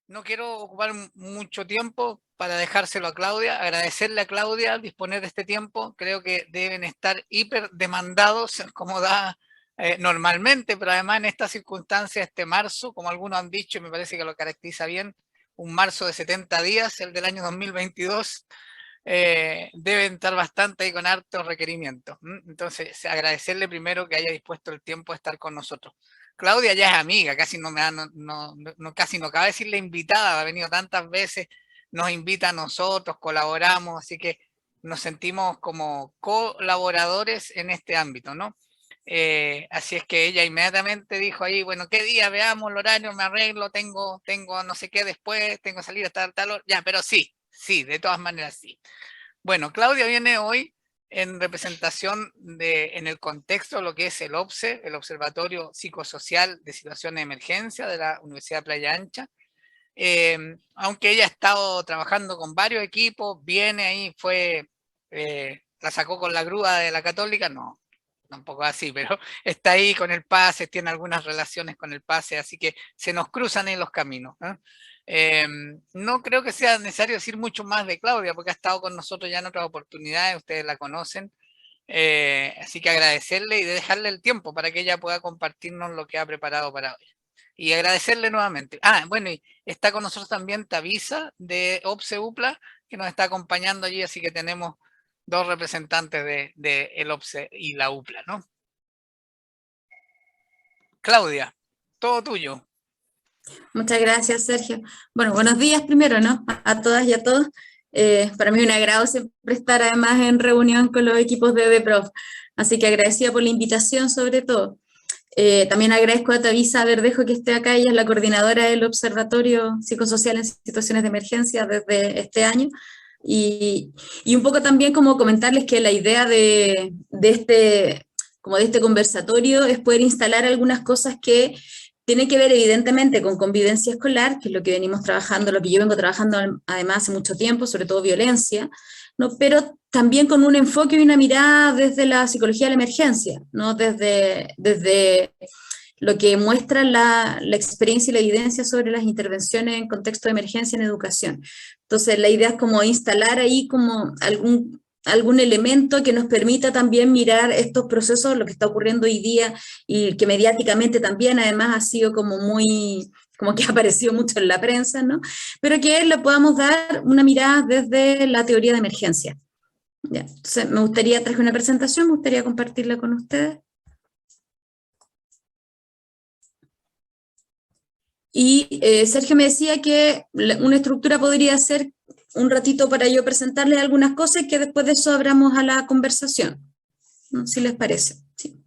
No quiero ocupar mucho tiempo para dejárselo a Claudia, agradecerle a Claudia al disponer de este tiempo. Creo que deben estar hiper demandados como da normalmente, pero además en estas circunstancias, este marzo, como algunos han dicho, me parece que lo caracteriza bien, un marzo de 70 días, el del año 2022, deben estar bastante ahí con hartos requerimientos. Entonces, agradecerle primero que haya dispuesto el tiempo de estar con nosotros. Claudia ya es amiga, casi no me da, casi no cabe decirle invitada, ha venido tantas veces, nos invita a nosotros, colaboramos, así que nos sentimos como colaboradores en este ámbito, ¿no? Así es que ella inmediatamente dijo ahí, bueno, ¿qué día? Veamos el horario, me arreglo, tengo no sé qué después, tengo que salir hasta tal hora, ya, pero sí, de todas maneras sí. Bueno, Claudia viene hoy en representación en el contexto de lo que es el OPSE, el Observatorio Psicosocial de Situaciones de Emergencia de la Universidad de Playa Ancha. Aunque ella ha estado trabajando con varios equipos, viene ahí, la sacó con la grúa de la Católica, no, tampoco así, pero está ahí con el pase, tiene algunas relaciones con el pase, así que se nos cruzan en los caminos. No creo que sea necesario decir mucho más de Claudia, porque ha estado con nosotros ya en otras oportunidades, ustedes la conocen, así que agradecerle y dejarle el tiempo para que ella pueda compartirnos lo que ha preparado para hoy. Y agradecerle nuevamente. Bueno, y está con nosotros también Tavisa de OPSE UPLA, que nos está acompañando allí, así que tenemos dos representantes de el OPSE y la UPLA, ¿no? Claudia, todo tuyo. Muchas gracias, Sergio. Bueno, buenos días primero, ¿no? A todas y a todos. Para mí es un agrado siempre estar además en reunión con los equipos de DEPROF, así que agradecida por la invitación sobre todo. También agradezco a Tavisa Verdejo que esté acá, ella es la coordinadora del Observatorio Psicosocial en Situaciones de Emergencia desde este año. Y un poco también como comentarles que la idea de este conversatorio es poder instalar algunas cosas que tienen que ver evidentemente con convivencia escolar, que es lo que venimos trabajando, lo que yo vengo trabajando además hace mucho tiempo, sobre todo violencia, ¿no? Pero también con un enfoque y una mirada desde la psicología de la emergencia, ¿no? Desde lo que muestra la experiencia y la evidencia sobre las intervenciones en contexto de emergencia en educación. Entonces, la idea es como instalar ahí como algún elemento que nos permita también mirar estos procesos, lo que está ocurriendo hoy día y que mediáticamente también además ha sido como muy, como que ha aparecido mucho en la prensa, ¿no? Pero que le podamos dar una mirada desde la teoría de emergencia. Ya. Entonces, traje una presentación, me gustaría compartirla con ustedes. Y Sergio me decía que una estructura podría ser un ratito para yo presentarles algunas cosas y que después de eso abramos a la conversación, ¿no? Si les parece. Sí.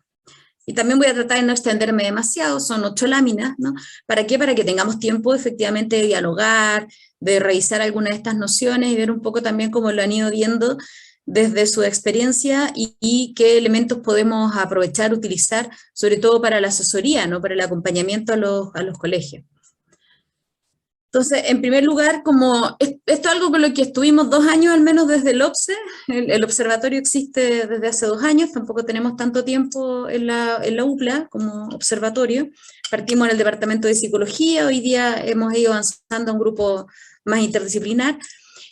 Y también voy a tratar de no extenderme demasiado, son 8 láminas, ¿no? ¿Para qué? Para que tengamos tiempo efectivamente de dialogar, de revisar algunas de estas nociones y ver un poco también cómo lo han ido viendo desde su experiencia y qué elementos podemos aprovechar, utilizar, sobre todo para la asesoría, ¿no? Para el acompañamiento a los colegios. Entonces, en primer lugar, como esto es algo con lo que estuvimos 2 años al menos desde el OPSE, el observatorio existe desde hace 2 años, tampoco tenemos tanto tiempo en la UPLA como observatorio, partimos en el departamento de psicología, hoy día hemos ido avanzando a un grupo más interdisciplinar,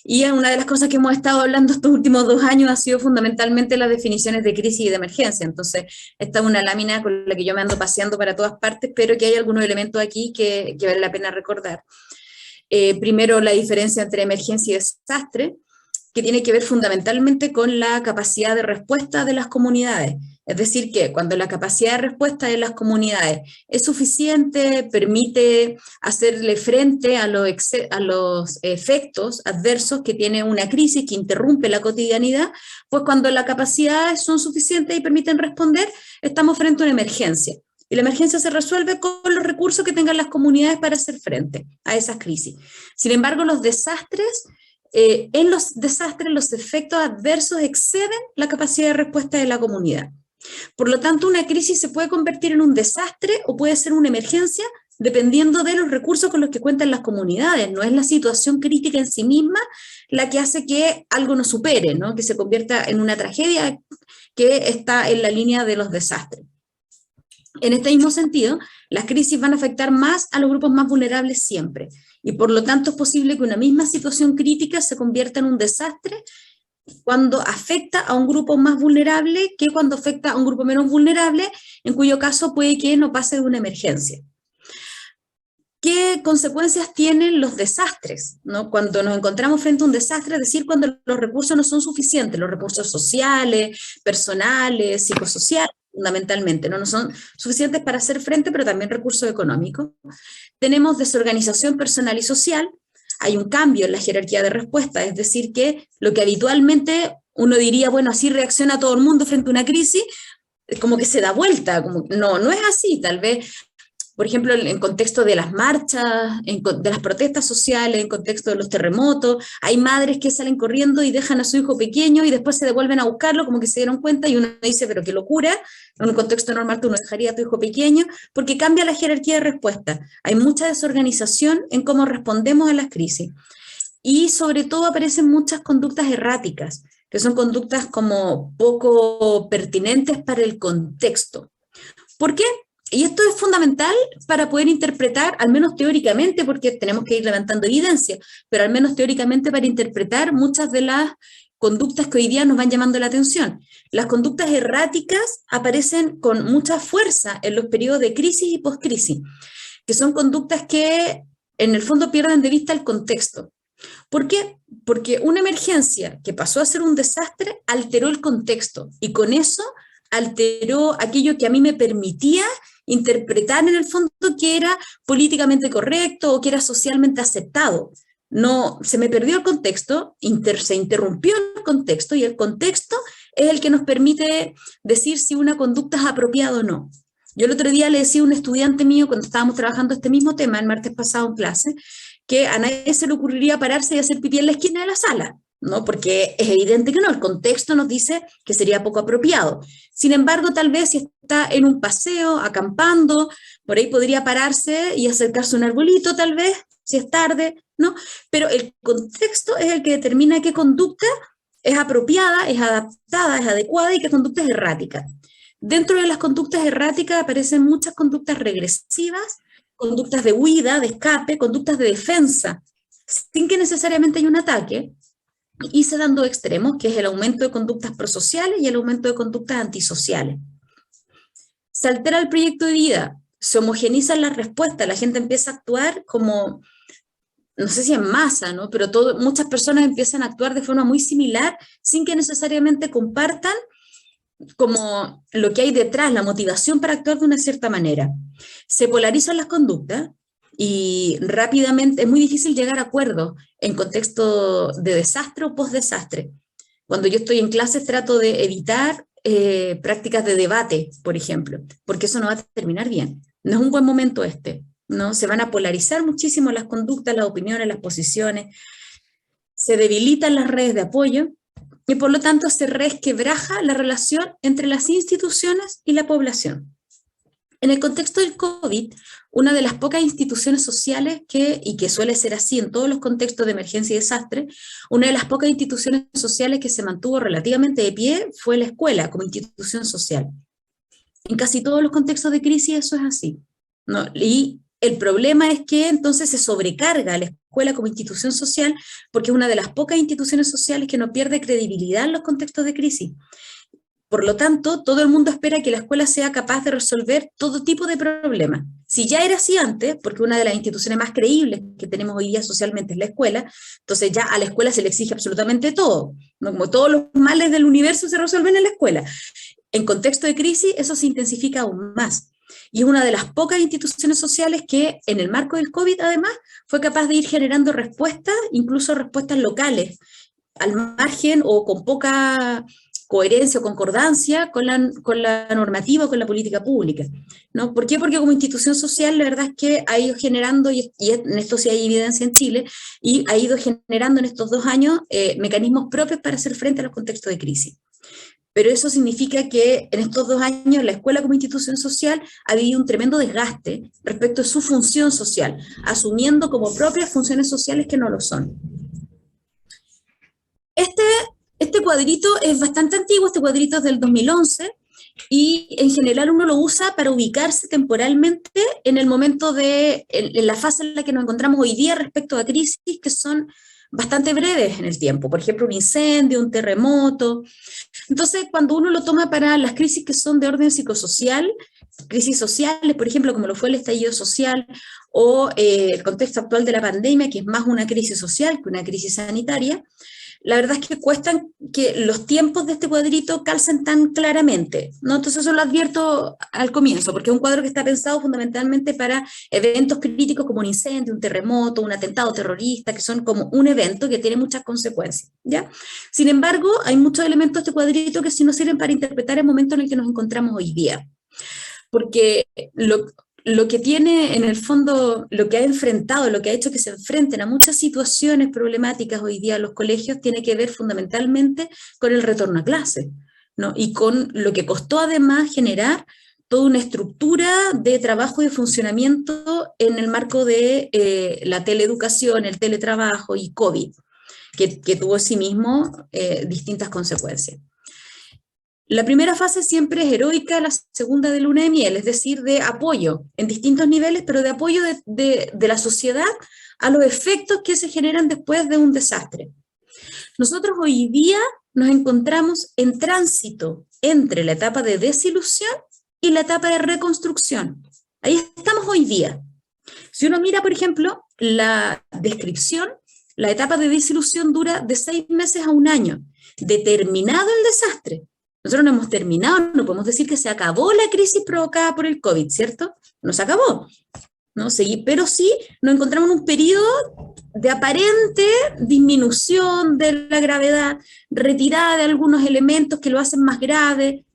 y una de las cosas que hemos estado hablando estos últimos 2 años ha sido fundamentalmente las definiciones de crisis y de emergencia. Entonces, esta es una lámina con la que yo me ando paseando para todas partes, pero que hay algunos elementos aquí que vale la pena recordar. Primero, la diferencia entre emergencia y desastre, que tiene que ver fundamentalmente con la capacidad de respuesta de las comunidades. Es decir, que cuando la capacidad de respuesta de las comunidades es suficiente, permite hacerle frente a los efectos adversos que tiene una crisis que interrumpe la cotidianidad, pues cuando las capacidades son suficientes y permiten responder, estamos frente a una emergencia. Y la emergencia se resuelve con los recursos que tengan las comunidades para hacer frente a esas crisis. Sin embargo, en los desastres los efectos adversos exceden la capacidad de respuesta de la comunidad. Por lo tanto, una crisis se puede convertir en un desastre o puede ser una emergencia dependiendo de los recursos con los que cuentan las comunidades. No es la situación crítica en sí misma la que hace que algo nos supere, ¿no? Que se convierta en una tragedia que está en la línea de los desastres. En este mismo sentido, las crisis van a afectar más a los grupos más vulnerables siempre. y por lo tanto es posible que una misma situación crítica se convierta en un desastre cuando afecta a un grupo más vulnerable que cuando afecta a un grupo menos vulnerable, en cuyo caso puede que no pase de una emergencia. ¿Qué consecuencias tienen los desastres, ¿no? Cuando nos encontramos frente a un desastre, es decir, cuando los recursos no son suficientes, los recursos sociales, personales, psicosociales, fundamentalmente, no son suficientes para hacer frente, pero también recursos económicos. Tenemos desorganización personal y social, hay un cambio en la jerarquía de respuesta, es decir, que lo que habitualmente uno diría, bueno, así reacciona todo el mundo frente a una crisis, como que se da vuelta, como, no es así, tal vez. Por ejemplo, en contexto de las marchas, de las protestas sociales, en contexto de los terremotos, hay madres que salen corriendo y dejan a su hijo pequeño y después se devuelven a buscarlo como que se dieron cuenta y uno dice, pero qué locura, en un contexto normal tú no dejarías a tu hijo pequeño, porque cambia la jerarquía de respuesta. Hay mucha desorganización en cómo respondemos a las crisis. Y sobre todo aparecen muchas conductas erráticas, que son conductas como poco pertinentes para el contexto. ¿Por qué? Y esto es fundamental para poder interpretar, al menos teóricamente, porque tenemos que ir levantando evidencia, pero al menos teóricamente para interpretar muchas de las conductas que hoy día nos van llamando la atención. Las conductas erráticas aparecen con mucha fuerza en los periodos de crisis y postcrisis, que son conductas que en el fondo pierden de vista el contexto. ¿Por qué? Porque una emergencia que pasó a ser un desastre alteró el contexto y con eso alteró aquello que a mí me permitía interpretar en el fondo que era políticamente correcto o que era socialmente aceptado. No, se me perdió el contexto, se interrumpió el contexto y el contexto es el que nos permite decir si una conducta es apropiada o no. Yo el otro día le decía a un estudiante mío cuando estábamos trabajando este mismo tema, el martes pasado en clase, que a nadie se le ocurriría pararse y hacer pipí en la esquina de la sala, ¿no? Porque es evidente que no, el contexto nos dice que sería poco apropiado. Sin embargo, tal vez si está en un paseo, acampando, por ahí podría pararse y acercarse a un arbolito, tal vez, si es tarde, ¿no? Pero el contexto es el que determina qué conducta es apropiada, es adaptada, es adecuada y qué conducta es errática. Dentro de las conductas erráticas aparecen muchas conductas regresivas, conductas de huida, de escape, conductas de defensa, sin que necesariamente haya un ataque, y se dan dos extremos, que es el aumento de conductas prosociales y el aumento de conductas antisociales. Se altera el proyecto de vida, se homogenizan las respuestas, la gente empieza a actuar como, no sé si en masa, ¿no? Pero muchas personas empiezan a actuar de forma muy similar sin que necesariamente compartan como lo que hay detrás, la motivación para actuar de una cierta manera. Se polarizan las conductas y rápidamente es muy difícil llegar a acuerdos en contexto de desastre o post-desastre. Cuando yo estoy en clases trato de evitar prácticas de debate, por ejemplo, porque eso no va a terminar bien. No es un buen momento este, ¿no? Se van a polarizar muchísimo las conductas, las opiniones, las posiciones, se debilitan las redes de apoyo, y por lo tanto se resquebraja la relación entre las instituciones y la población. En el contexto del COVID, una de las pocas instituciones sociales y que suele ser así en todos los contextos de emergencia y desastre, una de las pocas instituciones sociales que se mantuvo relativamente de pie fue la escuela como institución social. En casi todos los contextos de crisis eso es así, ¿no? Y el problema es que entonces se sobrecarga a la escuela como institución social porque es una de las pocas instituciones sociales que no pierde credibilidad en los contextos de crisis. Por lo tanto, todo el mundo espera que la escuela sea capaz de resolver todo tipo de problemas. Si ya era así antes, porque una de las instituciones más creíbles que tenemos hoy día socialmente es la escuela, entonces ya a la escuela se le exige absolutamente todo, ¿no? Como todos los males del universo se resuelven en la escuela. En contexto de crisis eso se intensifica aún más. Y es una de las pocas instituciones sociales que en el marco del COVID además fue capaz de ir generando respuestas, incluso respuestas locales, al margen o con poca coherencia o concordancia con la normativa o con la política pública, ¿no? ¿Por qué? Porque como institución social la verdad es que ha ido generando, y en esto sí hay evidencia en Chile, y ha ido generando en estos 2 años mecanismos propios para hacer frente a los contextos de crisis. Pero eso significa que en estos 2 años la escuela como institución social ha vivido un tremendo desgaste respecto a su función social, asumiendo como propias funciones sociales que no lo son. Este cuadrito es bastante antiguo, este cuadrito es del 2011, y en general uno lo usa para ubicarse temporalmente en el momento en la fase en la que nos encontramos hoy día respecto a crisis que son bastante breves en el tiempo, por ejemplo, un incendio, un terremoto. Entonces, cuando uno lo toma para las crisis que son de orden psicosocial, crisis sociales, por ejemplo, como lo fue el estallido social o el contexto actual de la pandemia, que es más una crisis social que una crisis sanitaria, la verdad es que cuestan que los tiempos de este cuadrito calcen tan claramente, ¿no? Entonces eso lo advierto al comienzo, porque es un cuadro que está pensado fundamentalmente para eventos críticos como un incendio, un terremoto, un atentado terrorista, que son como un evento que tiene muchas consecuencias, ¿ya? Sin embargo, hay muchos elementos de este cuadrito que sí nos sirven para interpretar el momento en el que nos encontramos hoy día, porque lo que tiene en el fondo, lo que ha enfrentado, lo que ha hecho que se enfrenten a muchas situaciones problemáticas hoy día los colegios, tiene que ver fundamentalmente con el retorno a clase, ¿no? Y con lo que costó además generar toda una estructura de trabajo y de funcionamiento en el marco de la teleeducación, el teletrabajo y COVID, que tuvo en sí mismo distintas consecuencias. La primera fase siempre es heroica, la segunda de luna de miel, es decir, de apoyo en distintos niveles, pero de apoyo de la sociedad a los efectos que se generan después de un desastre. Nosotros hoy día nos encontramos en tránsito entre la etapa de desilusión y la etapa de reconstrucción. Ahí estamos hoy día. Si uno mira, por ejemplo, la descripción, la etapa de desilusión dura de 6 meses a un año, determinado el desastre. Nosotros no hemos terminado, no podemos decir que se acabó la crisis provocada por el COVID, ¿cierto? No se acabó, ¿no? Pero sí nos encontramos en un periodo de aparente disminución de la gravedad, retirada de algunos elementos que lo hacen más grave,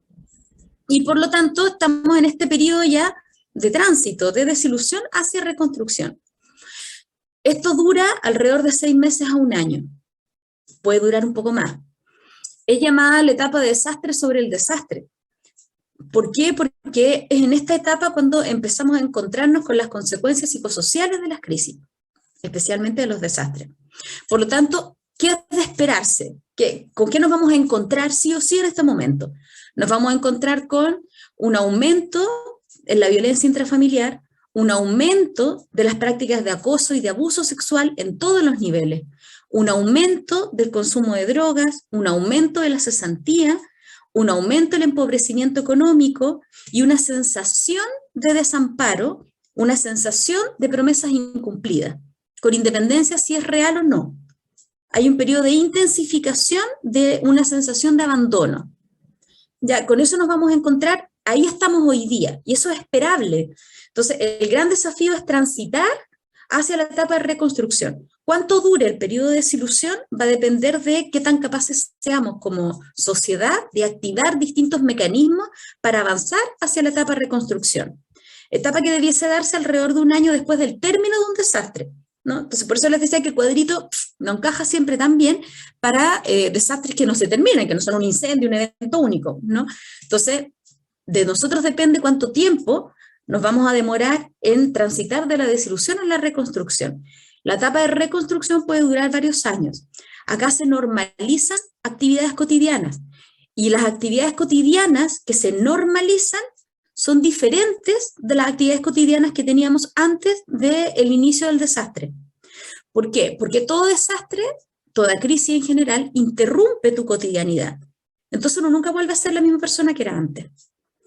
y por lo tanto estamos en este periodo ya de tránsito, de desilusión hacia reconstrucción. Esto dura alrededor de 6 meses a un año, puede durar un poco más. Es llamada la etapa de desastre sobre el desastre. ¿Por qué? Porque es en esta etapa cuando empezamos a encontrarnos con las consecuencias psicosociales de las crisis, especialmente de los desastres. Por lo tanto, ¿qué es de esperarse? ¿Con qué nos vamos a encontrar sí o sí en este momento? Nos vamos a encontrar con un aumento en la violencia intrafamiliar, un aumento de las prácticas de acoso y de abuso sexual en todos los niveles, un aumento del consumo de drogas, un aumento de la cesantía, un aumento del empobrecimiento económico y una sensación de desamparo, una sensación de promesas incumplidas, con independencia si es real o no. Hay un periodo de intensificación de una sensación de abandono. Ya, con eso nos vamos a encontrar, ahí estamos hoy día, y eso es esperable. Entonces, el gran desafío es transitar hacia la etapa de reconstrucción. ¿Cuánto dure el periodo de desilusión? Va a depender de qué tan capaces seamos como sociedad de activar distintos mecanismos para avanzar hacia la etapa de reconstrucción. Etapa que debiese darse alrededor de un año después del término de un desastre, ¿no? Entonces, por eso les decía que el cuadrito no encaja siempre tan bien para desastres que no se terminan, que no son un incendio, un evento único, ¿no? Entonces, de nosotros depende cuánto tiempo nos vamos a demorar en transitar de la desilusión a la reconstrucción. La etapa de reconstrucción puede durar varios años. Acá se normalizan actividades cotidianas y las actividades cotidianas que se normalizan son diferentes de las actividades cotidianas que teníamos antes del inicio del desastre. ¿Por qué? Porque todo desastre, toda crisis en general, interrumpe tu cotidianidad. Entonces uno nunca vuelve a ser la misma persona que era antes.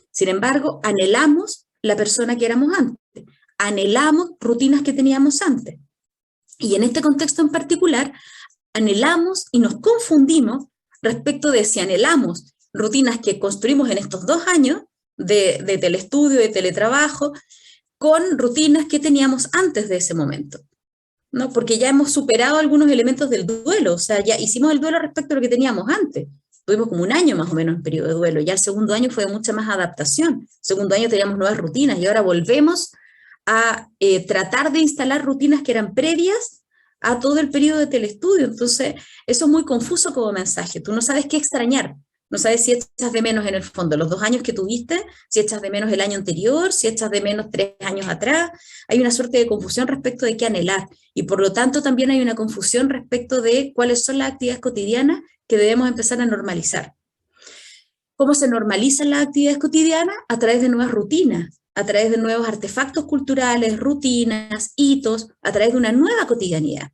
Sin embargo, anhelamos la persona que éramos antes, anhelamos rutinas que teníamos antes. Y en este contexto en particular, anhelamos y nos confundimos respecto de si anhelamos rutinas que construimos en estos 2 años de telestudio, de teletrabajo, con rutinas que teníamos antes de ese momento, ¿no? Porque ya hemos superado algunos elementos del duelo, o sea, ya hicimos el duelo respecto a lo que teníamos antes. Tuvimos como un año más o menos en periodo de duelo, ya el segundo año fue de mucha más adaptación, el segundo año teníamos nuevas rutinas y ahora volvemos a tratar de instalar rutinas que eran previas a todo el periodo de telestudio. Entonces, eso es muy confuso como mensaje, tú no sabes qué extrañar, no sabes si echas de menos en el fondo los 2 años que tuviste, si echas de menos el año anterior, si echas de menos 3 años atrás, hay una suerte de confusión respecto de qué anhelar, y por lo tanto también hay una confusión respecto de cuáles son las actividades cotidianas que debemos empezar a normalizar. ¿Cómo se normalizan las actividades cotidianas? A través de nuevas rutinas, a través de nuevos artefactos culturales, rutinas, hitos, a través de una nueva cotidianidad.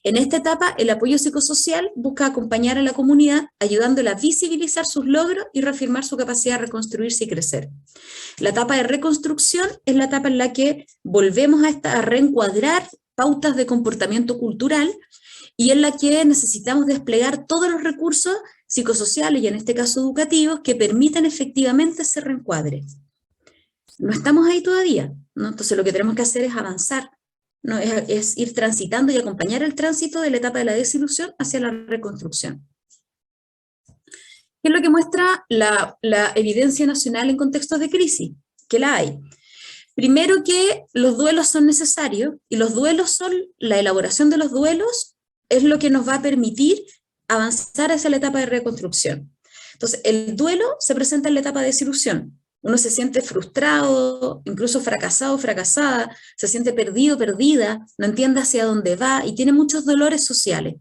En esta etapa, el apoyo psicosocial busca acompañar a la comunidad, ayudándola a visibilizar sus logros y reafirmar su capacidad de reconstruirse y crecer. La etapa de reconstrucción es la etapa en la que volvemos a reencuadrar pautas de comportamiento cultural y en la que necesitamos desplegar todos los recursos psicosociales y en este caso educativos que permitan efectivamente ese reencuadre. No estamos ahí todavía, ¿no? Entonces lo que tenemos que hacer es avanzar, ¿no? Es ir transitando y acompañar el tránsito de la etapa de la desilusión hacia la reconstrucción. ¿Qué es lo que muestra la evidencia nacional en contextos de crisis? Que la hay. Primero que los duelos son necesarios y la elaboración de los duelos es lo que nos va a permitir avanzar hacia la etapa de reconstrucción. Entonces, el duelo se presenta en la etapa de desilusión. Uno se siente frustrado, incluso fracasado, fracasada, se siente perdido, perdida, no entiende hacia dónde va y tiene muchos dolores sociales.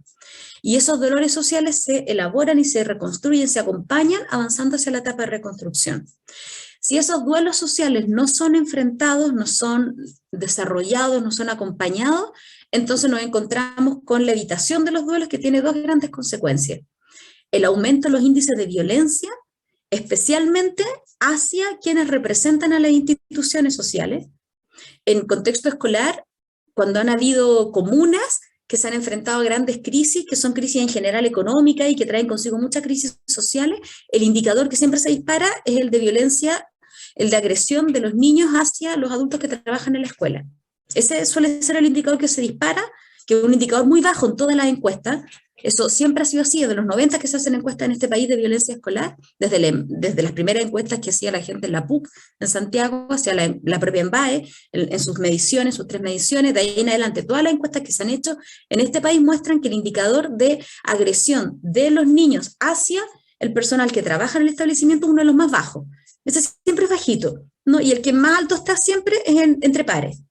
Y esos dolores sociales se elaboran y se reconstruyen, se acompañan avanzando hacia la etapa de reconstrucción. Si esos duelos sociales no son enfrentados, no son desarrollados, no son acompañados, entonces nos encontramos con la evitación de los duelos que tiene dos grandes consecuencias. El aumento de los índices de violencia, especialmente hacia quienes representan a las instituciones sociales. En contexto escolar, cuando han habido comunas que se han enfrentado a grandes crisis, que son crisis en general económicas y que traen consigo muchas crisis sociales, el indicador que siempre se dispara es el de violencia, el de agresión de los niños hacia los adultos que trabajan en la escuela. Ese suele ser el indicador que se dispara, que es un indicador muy bajo en todas las encuestas. Eso siempre ha sido así, desde los 90 que se hacen encuestas en este país de violencia escolar, desde las primeras encuestas que hacía la gente en la PUC en Santiago, hacia la propia EMBAE, en sus mediciones, sus 3 mediciones, de ahí en adelante, todas las encuestas que se han hecho en este país muestran que el indicador de agresión de los niños hacia el personal que trabaja en el establecimiento es uno de los más bajos. Ese siempre es bajito, ¿no? Y el que más alto está siempre es entre pares,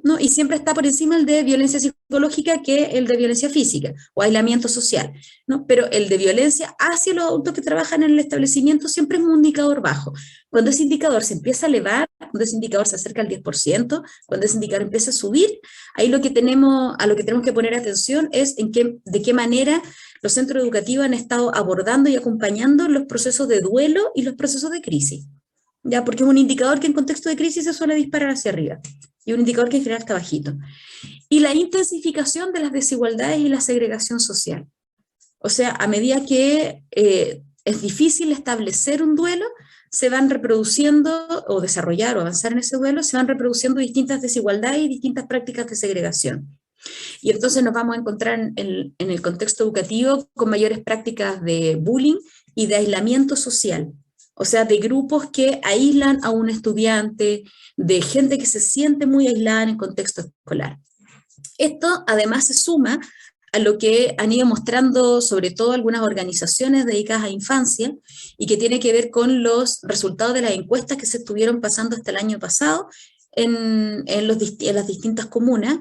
¿no? Y siempre está por encima el de violencia psicológica que el de violencia física o aislamiento social, ¿no? Pero el de violencia hacia los adultos que trabajan en el establecimiento siempre es un indicador bajo. Cuando ese indicador se empieza a elevar, cuando ese indicador se acerca al 10%, cuando ese indicador empieza a subir, ahí a lo que tenemos que poner atención es de qué manera los centros educativos han estado abordando y acompañando los procesos de duelo y los procesos de crisis, ¿ya? Porque es un indicador que en contexto de crisis se suele disparar hacia arriba, y un indicador que en general está bajito. Y la intensificación de las desigualdades y la segregación social. O sea, a medida que es difícil establecer un duelo, se van reproduciendo, o desarrollar o avanzar en ese duelo, se van reproduciendo distintas desigualdades y distintas prácticas de segregación. Y entonces nos vamos a encontrar en el contexto educativo con mayores prácticas de bullying y de aislamiento social. O sea, de grupos que aíslan a un estudiante, de gente que se siente muy aislada en el contexto escolar. Esto además se suma a lo que han ido mostrando sobre todo algunas organizaciones dedicadas a infancia y que tiene que ver con los resultados de las encuestas que se estuvieron pasando hasta el año pasado en las distintas comunas,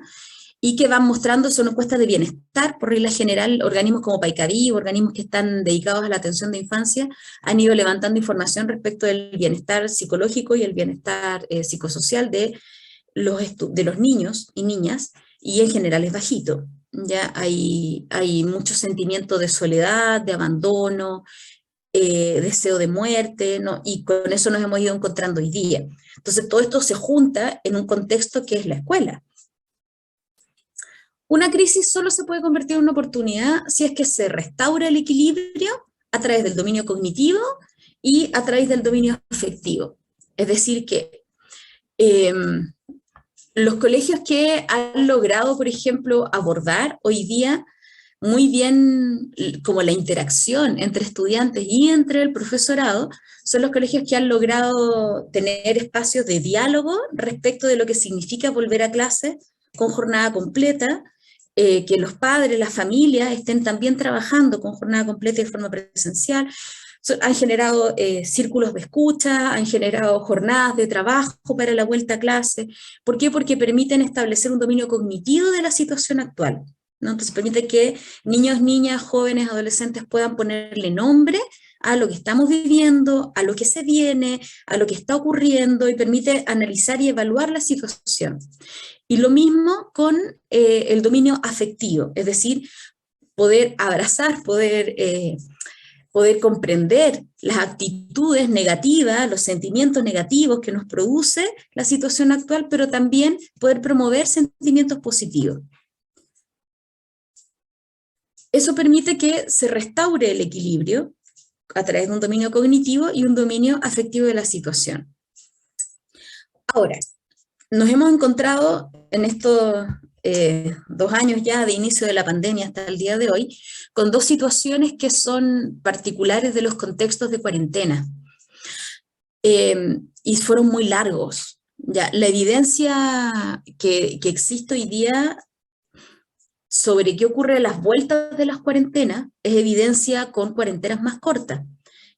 y que van mostrando, son encuestas de bienestar, por regla general, organismos como Paicaví, organismos que están dedicados a la atención de infancia, han ido levantando información respecto del bienestar psicológico y el bienestar psicosocial de los niños y niñas, y en general es bajito. Ya hay mucho sentimiento de soledad, de abandono, deseo de muerte, ¿no? Y con eso nos hemos ido encontrando hoy día. Entonces todo esto se junta en un contexto que es la escuela. Una crisis solo se puede convertir en una oportunidad si es que se restaura el equilibrio a través del dominio cognitivo y a través del dominio afectivo. Es decir, que los colegios que han logrado, por ejemplo, abordar hoy día muy bien como la interacción entre estudiantes y entre el profesorado, son los colegios que han logrado tener espacios de diálogo respecto de lo que significa volver a clase con jornada completa, que los padres, las familias estén también trabajando con jornada completa y de forma presencial. Han generado círculos de escucha, han generado jornadas de trabajo para la vuelta a clase. ¿Por qué? Porque permiten establecer un dominio cognitivo de la situación actual, ¿no? Entonces permite que niños, niñas, jóvenes, adolescentes puedan ponerle nombre a lo que estamos viviendo, a lo que se viene, a lo que está ocurriendo y permite analizar y evaluar la situación. Y lo mismo con el dominio afectivo, es decir, poder abrazar, poder comprender las actitudes negativas, los sentimientos negativos que nos produce la situación actual, pero también poder promover sentimientos positivos. Eso permite que se restaure el equilibrio a través de un dominio cognitivo y un dominio afectivo de la situación. Ahora, nos hemos encontrado en estos 2 años ya de inicio de la pandemia hasta el día de hoy, con 2 situaciones que son particulares de los contextos de cuarentena. Y fueron muy largos. Ya, la evidencia que existe hoy día sobre qué ocurre a las vueltas de las cuarentenas es evidencia con cuarentenas más cortas,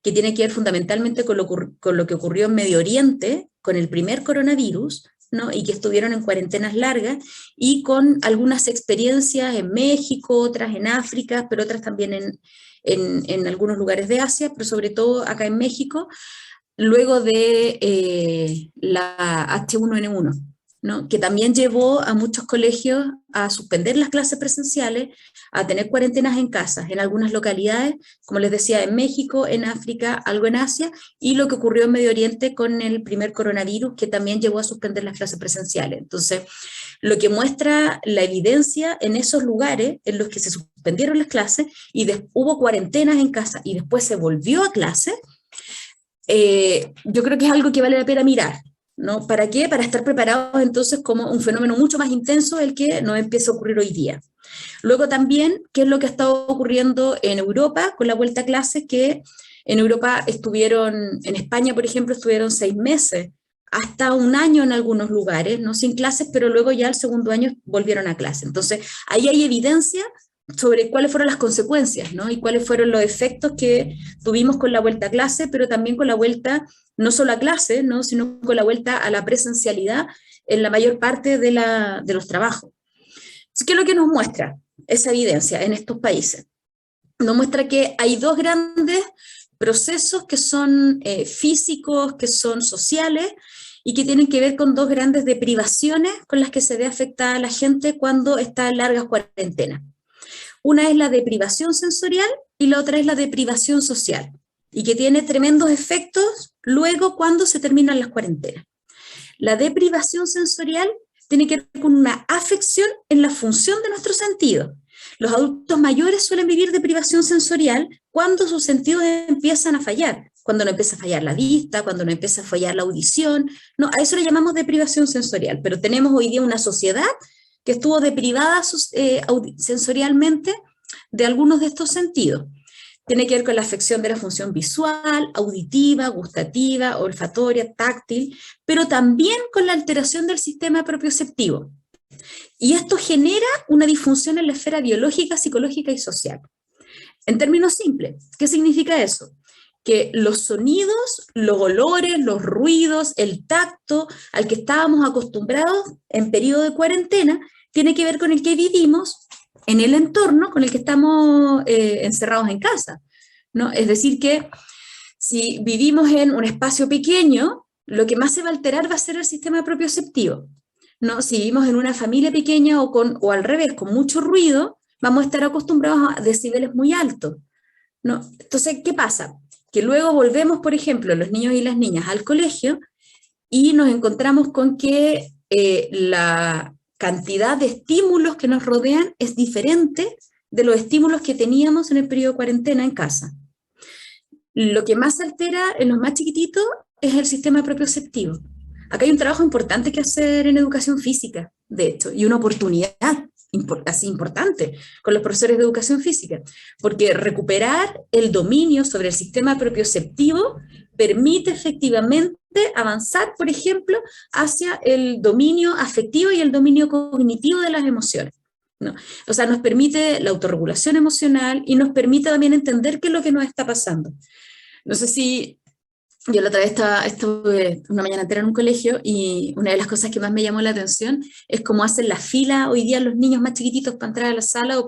que tiene que ver fundamentalmente con lo que ocurrió en Medio Oriente, con el primer coronavirus, ¿no? Y que estuvieron en cuarentenas largas, y con algunas experiencias en México, otras en África, pero otras también en algunos lugares de Asia, pero sobre todo acá en México, luego de la H1N1, ¿no? Que también llevó a muchos colegios a suspender las clases presenciales, a tener cuarentenas en casas, en algunas localidades, como les decía, en México, en África, algo en Asia, y lo que ocurrió en Medio Oriente con el primer coronavirus, que también llevó a suspender las clases presenciales. Entonces, lo que muestra la evidencia en esos lugares en los que se suspendieron las clases y hubo cuarentenas en casa y después se volvió a clase, yo creo que es algo que vale la pena mirar, ¿no? ¿Para qué? Para estar preparados entonces como un fenómeno mucho más intenso el que nos empieza a ocurrir hoy día. Luego también, ¿qué es lo que ha estado ocurriendo en Europa con la vuelta a clases? Que en Europa en España, por ejemplo, estuvieron 6 meses, hasta 1 año en algunos lugares, ¿no? Sin clases, pero luego ya el segundo año volvieron a clase. Entonces, ahí hay evidencia sobre cuáles fueron las consecuencias, ¿no? Y cuáles fueron los efectos que tuvimos con la vuelta a clase, pero también con la vuelta no solo a clase, ¿no? Sino con la vuelta a la presencialidad en la mayor parte de los trabajos. ¿Qué es lo que nos muestra esa evidencia en estos países? Nos muestra que hay 2 grandes procesos que son físicos, que son sociales, y que tienen que ver con 2 grandes deprivaciones con las que se ve afectada a la gente cuando está en largas cuarentenas. Una es la deprivación sensorial y la otra es la deprivación social, y que tiene tremendos efectos luego cuando se terminan las cuarentenas. La deprivación sensorial tiene que ver con una afección en la función de nuestros sentidos. Los adultos mayores suelen vivir deprivación sensorial cuando sus sentidos empiezan a fallar, cuando no empieza a fallar la vista, cuando no empieza a fallar la audición, no, a eso le llamamos deprivación sensorial, pero tenemos hoy día una sociedad que estuvo deprivada sensorialmente de algunos de estos sentidos. Tiene que ver con la afección de la función visual, auditiva, gustativa, olfatoria, táctil, pero también con la alteración del sistema propioceptivo. Y esto genera una disfunción en la esfera biológica, psicológica y social. En términos simples, ¿qué significa eso? Que los sonidos, los olores, los ruidos, el tacto al que estábamos acostumbrados en periodo de cuarentena, tiene que ver con el que vivimos en el entorno con el que estamos encerrados en casa, ¿no? Es decir que si vivimos en un espacio pequeño, lo que más se va a alterar va a ser el sistema propioceptivo, ¿no? Si vivimos en una familia pequeña o al revés, con mucho ruido, vamos a estar acostumbrados a decibeles muy altos, ¿no? Entonces, ¿qué pasa? Que luego volvemos, por ejemplo, los niños y las niñas al colegio y nos encontramos con que la cantidad de estímulos que nos rodean es diferente de los estímulos que teníamos en el periodo de cuarentena en casa. Lo que más altera en los más chiquititos es el sistema propioceptivo. Acá hay un trabajo importante que hacer en educación física, de hecho, y una oportunidad así importante con los profesores de educación física, porque recuperar el dominio sobre el sistema propioceptivo permite efectivamente avanzar, por ejemplo, hacia el dominio afectivo y el dominio cognitivo de las emociones, ¿no? O sea, nos permite la autorregulación emocional y nos permite también entender qué es lo que nos está pasando. No sé si yo la otra vez estuve una mañana entera en un colegio y una de las cosas que más me llamó la atención es cómo hacen la fila hoy día los niños más chiquititos para entrar a la sala o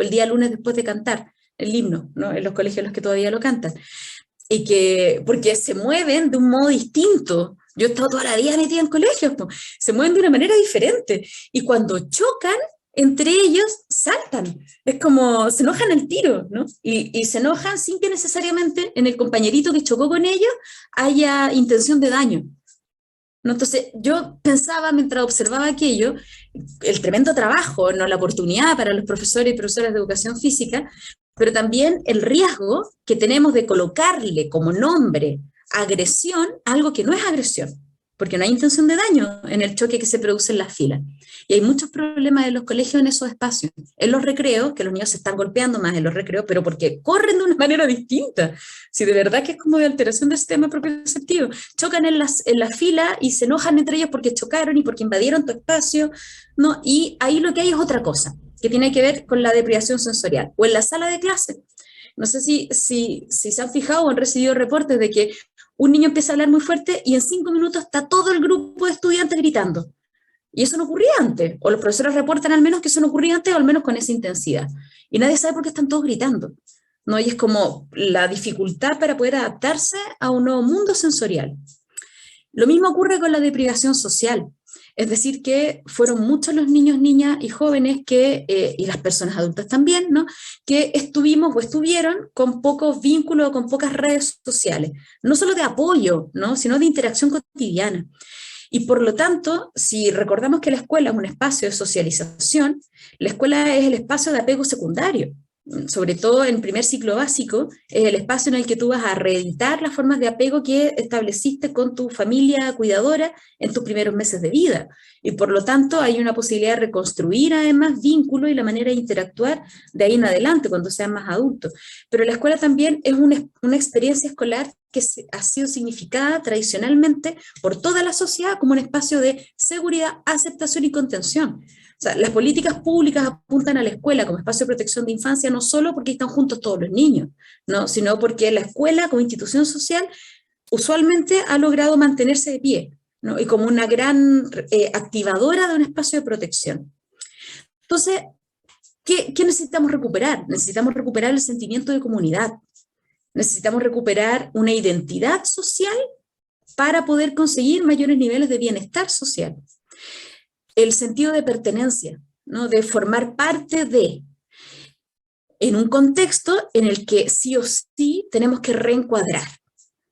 el día lunes después de cantar. el himno, ¿no? En los colegios en los que todavía lo cantan. Y que, porque se mueven de un modo distinto. Yo he estado toda la vida metida en colegios, po. Se mueven de una manera diferente. Y cuando chocan, entre ellos saltan. Es como, se enojan al tiro, ¿no? Y se enojan sin que necesariamente en el compañerito que chocó con ellos haya intención de daño, ¿no? Entonces, yo pensaba mientras observaba aquello, el tremendo trabajo, ¿no? La oportunidad para los profesores y profesoras de educación física, pero también el riesgo que tenemos de colocarle como nombre agresión a algo que no es agresión, porque no hay intención de daño en el choque que se produce en las filas. Y hay muchos problemas en los colegios en esos espacios. En los recreos, que los niños se están golpeando más en los recreos, pero porque corren de una manera distinta. Si de verdad que es como de alteración del sistema propioceptivo. Chocan en la fila y se enojan entre ellos porque chocaron y porque invadieron tu espacio, ¿no? Y ahí lo que hay es otra cosa, que tiene que ver con la deprivación sensorial. O en la sala de clase. No sé si se han fijado o han recibido reportes de que un niño empieza a hablar muy fuerte y en 5 minutos está todo el grupo de estudiantes gritando. Y eso no ocurría antes, o los profesores reportan al menos que eso no ocurría antes, o al menos con esa intensidad. Y nadie sabe por qué están todos gritando, ¿no? Y es como la dificultad para poder adaptarse a un nuevo mundo sensorial. Lo mismo ocurre con la deprivación social. Es decir, que fueron muchos los niños, niñas y jóvenes y las personas adultas también, ¿no? Que estuvimos o estuvieron con pocos vínculos, con pocas redes sociales, no solo de apoyo, ¿no? Sino de interacción cotidiana. Y por lo tanto, si recordamos que la escuela es un espacio de socialización, la escuela es el espacio de apego secundario. Sobre todo en primer ciclo básico, es el espacio en el que tú vas a reeditar las formas de apego que estableciste con tu familia cuidadora en tus primeros meses de vida. Y por lo tanto hay una posibilidad de reconstruir además vínculos y la manera de interactuar de ahí en adelante cuando sean más adultos. Pero la escuela también es una experiencia escolar que ha sido significada tradicionalmente por toda la sociedad como un espacio de seguridad, aceptación y contención. O sea, las políticas públicas apuntan a la escuela como espacio de protección de infancia no solo porque están juntos todos los niños, ¿no? Sino porque la escuela como institución social usualmente ha logrado mantenerse de pie, ¿no? Y como una gran activadora de un espacio de protección. Entonces, ¿qué necesitamos recuperar? Necesitamos recuperar el sentimiento de comunidad. Necesitamos recuperar una identidad social para poder conseguir mayores niveles de bienestar social. El sentido de pertenencia, ¿no? De formar parte de, en un contexto en el que sí o sí tenemos que reencuadrar,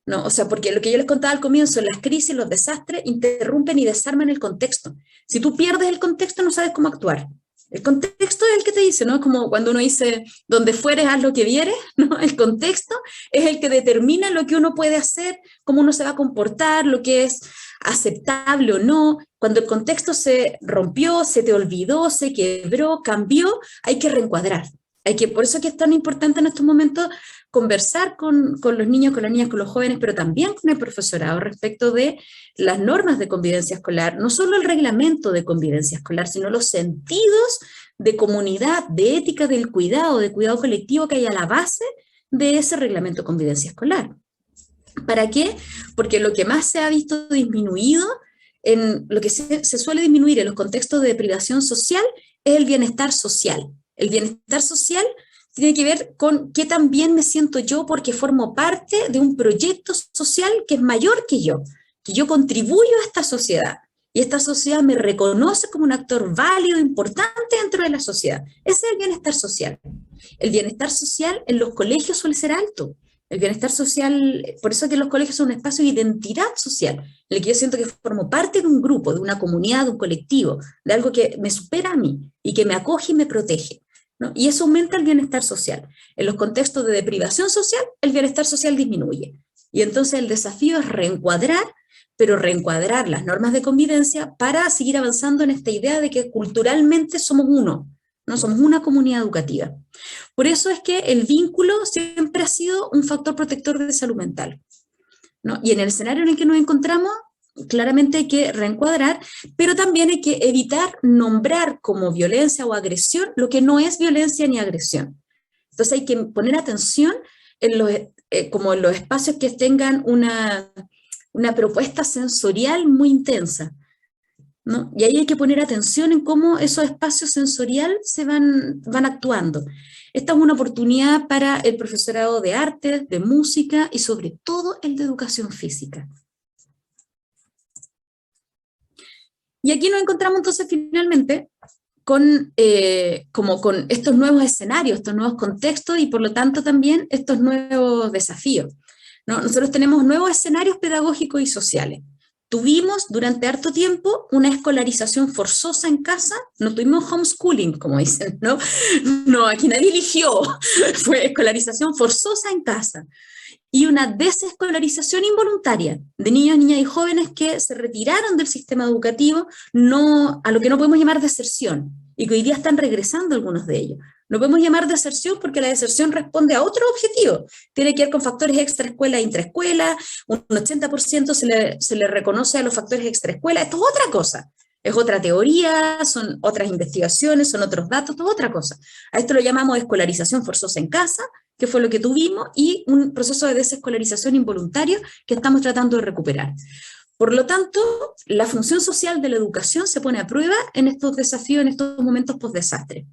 ¿no? O sea, porque lo que yo les contaba al comienzo, las crisis, los desastres interrumpen y desarman el contexto. Si tú pierdes el contexto, no sabes cómo actuar. El contexto es el que te dice, ¿no? Es como cuando uno dice, donde fueres, haz lo que vieres, ¿no? El contexto es el que determina lo que uno puede hacer, cómo uno se va a comportar, lo que es aceptable o no. Cuando el contexto se rompió, se te olvidó, se quebró, cambió, hay que reencuadrar. Por eso es que es tan importante en estos momentos conversar con los niños, con las niñas, con los jóvenes, pero también con el profesorado respecto de las normas de convivencia escolar, no solo el reglamento de convivencia escolar, sino los sentidos de comunidad, de ética del cuidado, de cuidado colectivo que hay a la base de ese reglamento de convivencia escolar. ¿Para qué? Porque lo que más se ha visto disminuido, lo que se suele disminuir en los contextos de privación social, es el bienestar social. El bienestar social tiene que ver con qué tan bien me siento yo porque formo parte de un proyecto social que es mayor que yo contribuyo a esta sociedad y esta sociedad me reconoce como un actor válido, importante dentro de la sociedad. Ese es el bienestar social. El bienestar social en los colegios suele ser alto. El bienestar social, por eso es que los colegios son un espacio de identidad social, en el que yo siento que formo parte de un grupo, de una comunidad, de un colectivo, de algo que me supera a mí y que me acoge y me protege, ¿no? Y eso aumenta el bienestar social. En los contextos de deprivación social, el bienestar social disminuye. Y entonces el desafío es reencuadrar, pero reencuadrar las normas de convivencia para seguir avanzando en esta idea de que culturalmente somos uno, ¿no? Somos una comunidad educativa. Por eso es que el vínculo siempre ha sido un factor protector de salud mental, ¿no? Y en el escenario en el que nos encontramos, claramente hay que reencuadrar, pero también hay que evitar nombrar como violencia o agresión lo que no es violencia ni agresión. Entonces hay que poner atención como en los espacios que tengan una propuesta sensorial muy intensa, ¿no? Y ahí hay que poner atención en cómo esos espacios sensoriales van actuando. Esta es una oportunidad para el profesorado de arte, de música y sobre todo el de educación física. Y aquí nos encontramos entonces finalmente con, con estos nuevos escenarios, estos nuevos contextos y por lo tanto también estos nuevos desafíos, ¿no? Nosotros tenemos nuevos escenarios pedagógicos y sociales. Tuvimos durante harto tiempo una escolarización forzosa en casa, no tuvimos homeschooling, como dicen, ¿no? No, aquí nadie eligió, fue escolarización forzosa en casa. Y una desescolarización involuntaria de niños, niñas y jóvenes que se retiraron del sistema educativo, no, a lo que no podemos llamar deserción, y que hoy día están regresando algunos de ellos. No podemos llamar deserción porque la deserción responde a otro objetivo. Tiene que ver con factores extraescuela e intraescuela, un 80% se le reconoce a los factores extraescuela. Esto es otra cosa. Es otra teoría, son otras investigaciones, son otros datos, esto es otra cosa. A esto lo llamamos escolarización forzosa en casa, que fue lo que tuvimos, y un proceso de desescolarización involuntario que estamos tratando de recuperar. Por lo tanto, la función social de la educación se pone a prueba en estos desafíos, en estos momentos post-desastre.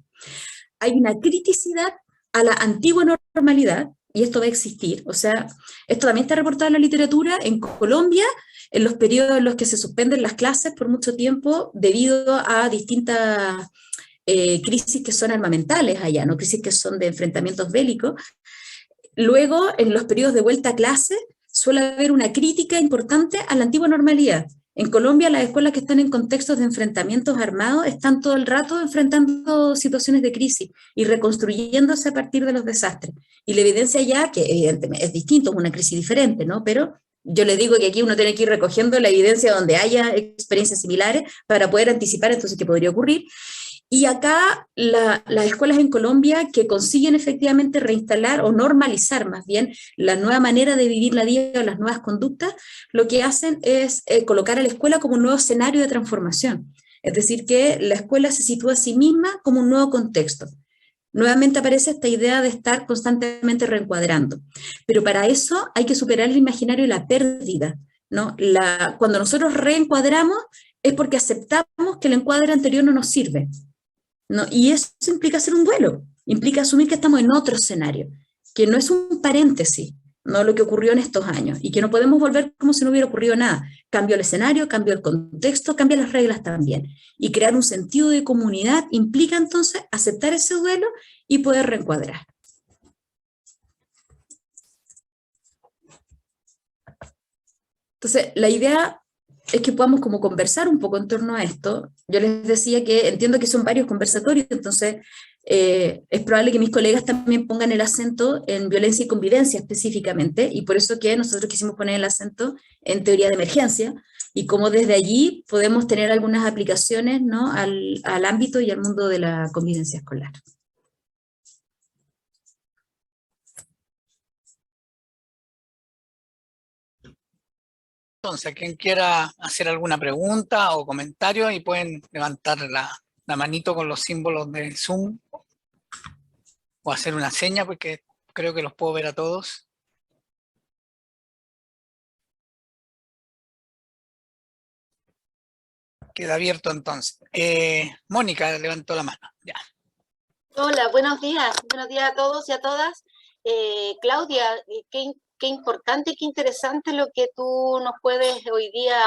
Hay una criticidad a la antigua normalidad, y esto va a existir, o sea, esto también está reportado en la literatura. En Colombia, en los periodos en los que se suspenden las clases por mucho tiempo debido a distintas crisis que son armamentales allá, no crisis que son de enfrentamientos bélicos. Luego, en los periodos de vuelta a clase, suele haber una crítica importante a la antigua normalidad. En Colombia, las escuelas que están en contextos de enfrentamientos armados están todo el rato enfrentando situaciones de crisis y reconstruyéndose a partir de los desastres. Y la evidencia ya, que evidentemente es distinto, es una crisis diferente, ¿no? Pero yo les digo que aquí uno tiene que ir recogiendo la evidencia donde haya experiencias similares para poder anticipar entonces qué podría ocurrir. Y acá las escuelas en Colombia que consiguen efectivamente reinstalar o normalizar más bien la nueva manera de vivir la vida o las nuevas conductas, lo que hacen es colocar a la escuela como un nuevo escenario de transformación. Es decir, que la escuela se sitúa a sí misma como un nuevo contexto. Nuevamente aparece esta idea de estar constantemente reencuadrando. Pero para eso hay que superar el imaginario de la pérdida, ¿no? Cuando nosotros reencuadramos es porque aceptamos que el encuadre anterior no nos sirve, ¿no? Y eso implica hacer un duelo, implica asumir que estamos en otro escenario, que no es un paréntesis, no lo que ocurrió en estos años, y que no podemos volver como si no hubiera ocurrido nada. Cambio el escenario, cambio el contexto, cambia las reglas también. Y crear un sentido de comunidad implica entonces aceptar ese duelo y poder reencuadrar. Entonces, la idea es que podamos como conversar un poco en torno a esto. Yo les decía que entiendo que son varios conversatorios, entonces es probable que mis colegas también pongan el acento en violencia y convivencia específicamente, y por eso que nosotros quisimos poner el acento en teoría de emergencia, y cómo desde allí podemos tener algunas aplicaciones, ¿no?, al ámbito y al mundo de la convivencia escolar. Entonces, quien quiera hacer alguna pregunta o comentario, y pueden levantar la manito con los símbolos de Zoom o hacer una seña, porque creo que los puedo ver a todos. Queda abierto entonces. Mónica levantó la mano. Ya. Hola, buenos días a todos y a todas. Claudia, qué importante y qué interesante lo que tú nos puedes hoy día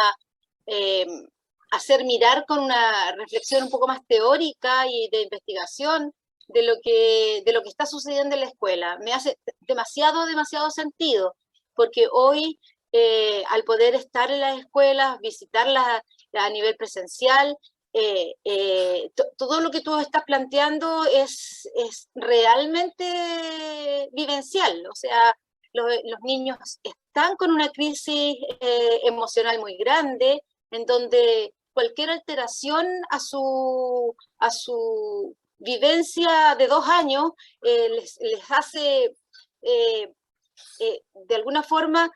hacer mirar con una reflexión un poco más teórica y de investigación de lo que está sucediendo en la escuela. Me hace demasiado sentido, porque hoy, al poder estar en las escuelas, visitarlas a nivel presencial, todo lo que tú estás planteando es realmente vivencial. O sea, los niños están con una crisis emocional muy grande, en donde cualquier alteración a su vivencia de 2 años les hace de alguna forma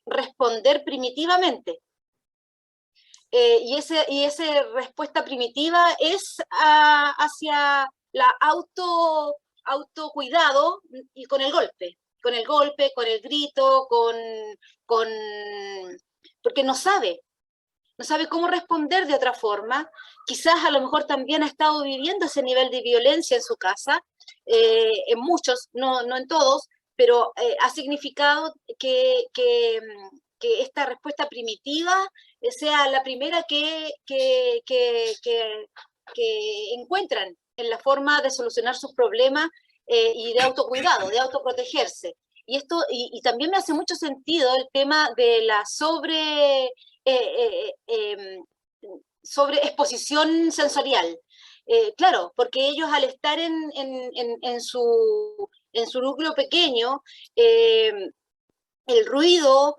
responder primitivamente. Y esa respuesta primitiva es hacia la autocuidado y con el golpe, con el grito, porque no sabe no sabe cómo responder de otra forma, quizás a lo mejor también ha estado viviendo ese nivel de violencia en su casa, en muchos, no en todos, pero ha significado que esta respuesta primitiva sea la primera que encuentran en la forma de solucionar sus problemas y de autocuidado, de autoprotegerse. Y también me hace mucho sentido el tema de la sobre exposición sensorial. Claro, porque ellos al estar en su núcleo pequeño, el ruido,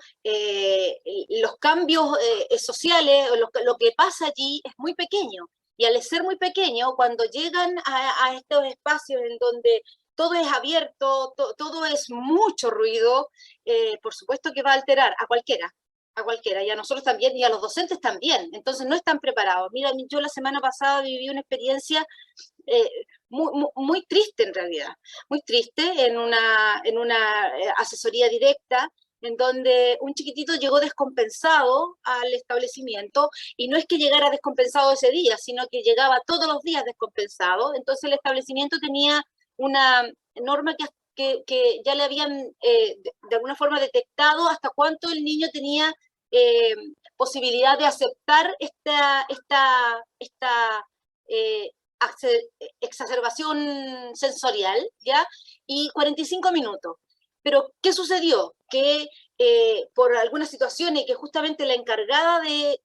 los cambios sociales, lo que pasa allí es muy pequeño. Y al ser muy pequeño, cuando llegan a estos espacios en donde todo es abierto, todo es mucho ruido, por supuesto que va a alterar a cualquiera, y a nosotros también, y a los docentes también. Entonces no están preparados. Mira, yo la semana pasada viví una experiencia eh, muy triste en realidad, muy triste en una asesoría directa en donde un chiquitito llegó descompensado al establecimiento, y no es que llegara descompensado ese día, sino que llegaba todos los días descompensado. Entonces el establecimiento tenía una norma que ya le habían de alguna forma detectado hasta cuánto el niño tenía posibilidad de aceptar esta eh, exacerbación sensorial, ¿ya? Y 45 minutos. Pero, ¿qué sucedió? Que por algunas situaciones que justamente la encargada de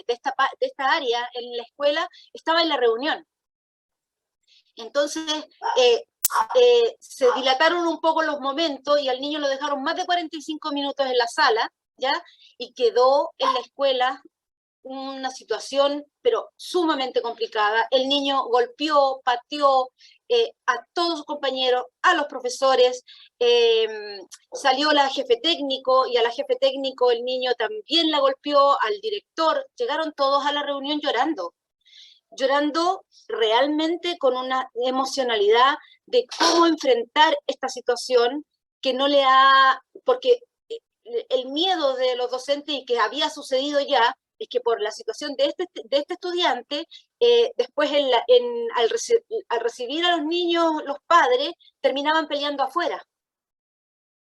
esta área en la escuela estaba en la reunión. Entonces, se dilataron un poco los momentos y al niño lo dejaron más de 45 minutos en la sala, ¿ya? Y quedó en la escuela una situación, pero sumamente complicada. El niño golpeó, pateó a todos sus compañeros, a los profesores, salió la jefe técnico y a la jefe técnico el niño también la golpeó, al director, llegaron todos a la reunión llorando realmente con una emocionalidad de cómo enfrentar esta situación que no le ha, porque el miedo de los docentes y que había sucedido ya, es que por la situación de este estudiante, después al recibir a los niños, los padres terminaban peleando afuera.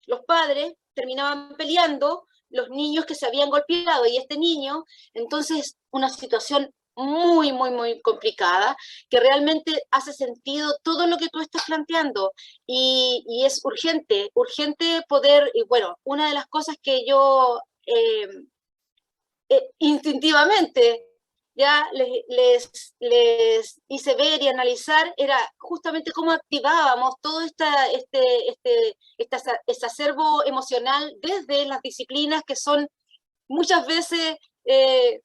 Los padres terminaban peleando, los niños que se habían golpeado y este niño, entonces una situación muy complicada, que realmente hace sentido todo lo que tú estás planteando, y es urgente poder, y bueno, una de las cosas que yo instintivamente ya les hice ver y analizar era justamente cómo activábamos todo este exacerbo emocional desde las disciplinas que son muchas veces eh,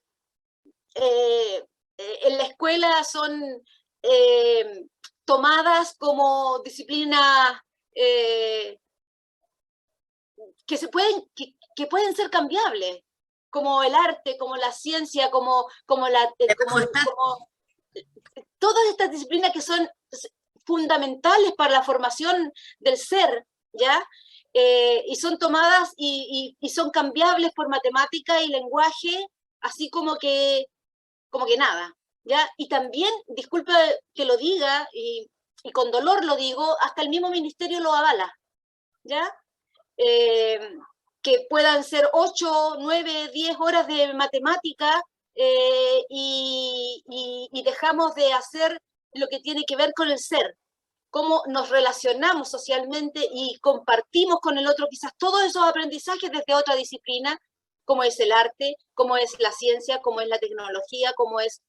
en la escuela son eh, tomadas como disciplinas que pueden ser cambiables, como el arte, como la ciencia, como todas estas disciplinas que son fundamentales para la formación del ser, ¿ya? Y son tomadas y son cambiables por matemática y lenguaje, así como que nada, ¿ya? Y también, disculpe que lo diga, y con dolor lo digo, hasta el mismo ministerio lo avala, ¿ya? Que puedan ser 8, 9, 10 horas de matemática y dejamos de hacer lo que tiene que ver con el ser, cómo nos relacionamos socialmente y compartimos con el otro quizás todos esos aprendizajes desde otra disciplina, como es el arte, como es la ciencia, como es la tecnología, como es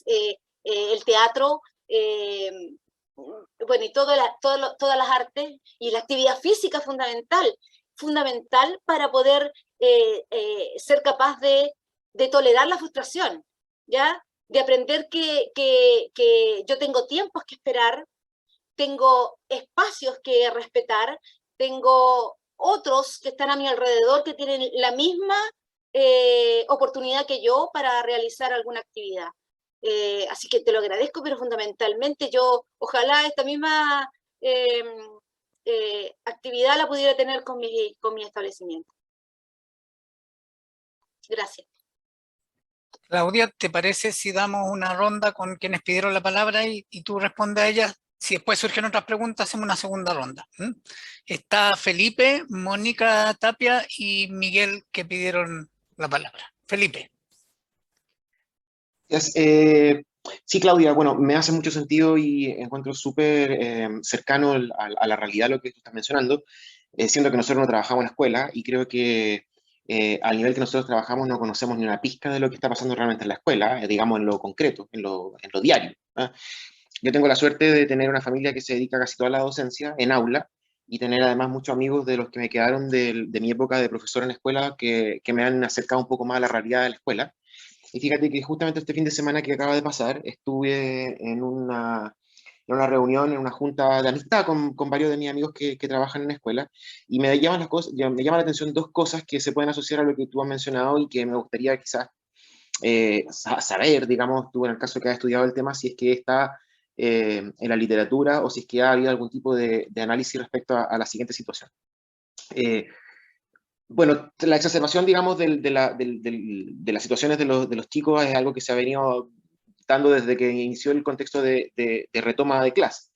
el teatro, bueno, y todas las artes, y la actividad física fundamental para poder ser capaz de tolerar la frustración, ¿ya? De aprender que yo tengo tiempos que esperar, tengo espacios que respetar, tengo otros que están a mi alrededor que tienen la misma oportunidad que yo para realizar alguna actividad. Así que te lo agradezco, pero fundamentalmente yo ojalá esta misma actividad la pudiera tener con mi establecimiento. Gracias. Claudia, ¿te parece si damos una ronda con quienes pidieron la palabra y tú respondes a ellas? Si después surgen otras preguntas, hacemos una segunda ronda. Está Felipe, Mónica Tapia y Miguel que pidieron la palabra. Felipe. Es, sí, Claudia, bueno, me hace mucho sentido y encuentro súper cercano a la realidad lo que tú estás mencionando, siendo que nosotros no trabajamos en la escuela y creo que al nivel que nosotros trabajamos no conocemos ni una pizca de lo que está pasando realmente en la escuela, digamos en lo concreto, en lo diario. ¿Ah? Yo tengo la suerte de tener una familia que se dedica casi toda la docencia en aula y tener además muchos amigos de los que me quedaron de mi época de profesor en la escuela que me han acercado un poco más a la realidad de la escuela. Y fíjate que justamente este fin de semana que acaba de pasar, estuve en una reunión, en una junta de amistad con varios de mis amigos que trabajan en la escuela, y me llama la atención dos cosas que se pueden asociar a lo que tú has mencionado y que me gustaría quizás saber, digamos, tú en el caso que has estudiado el tema, si es que está en la literatura o si es que ha habido algún tipo de análisis respecto a la siguiente situación. Eh, bueno, la exacerbación, digamos, de las situaciones de los chicos es algo que se ha venido dando desde que inició el contexto de retoma de clase.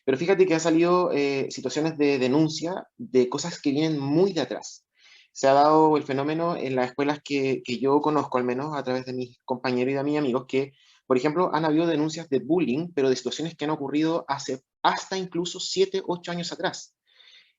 Pero fíjate que ha salido situaciones de denuncia de cosas que vienen muy de atrás. Se ha dado el fenómeno en las escuelas que yo conozco, al menos a través de mis compañeros y de mis amigos, que, por ejemplo, han habido denuncias de bullying, pero de situaciones que han ocurrido hace hasta incluso 7, 8 años atrás,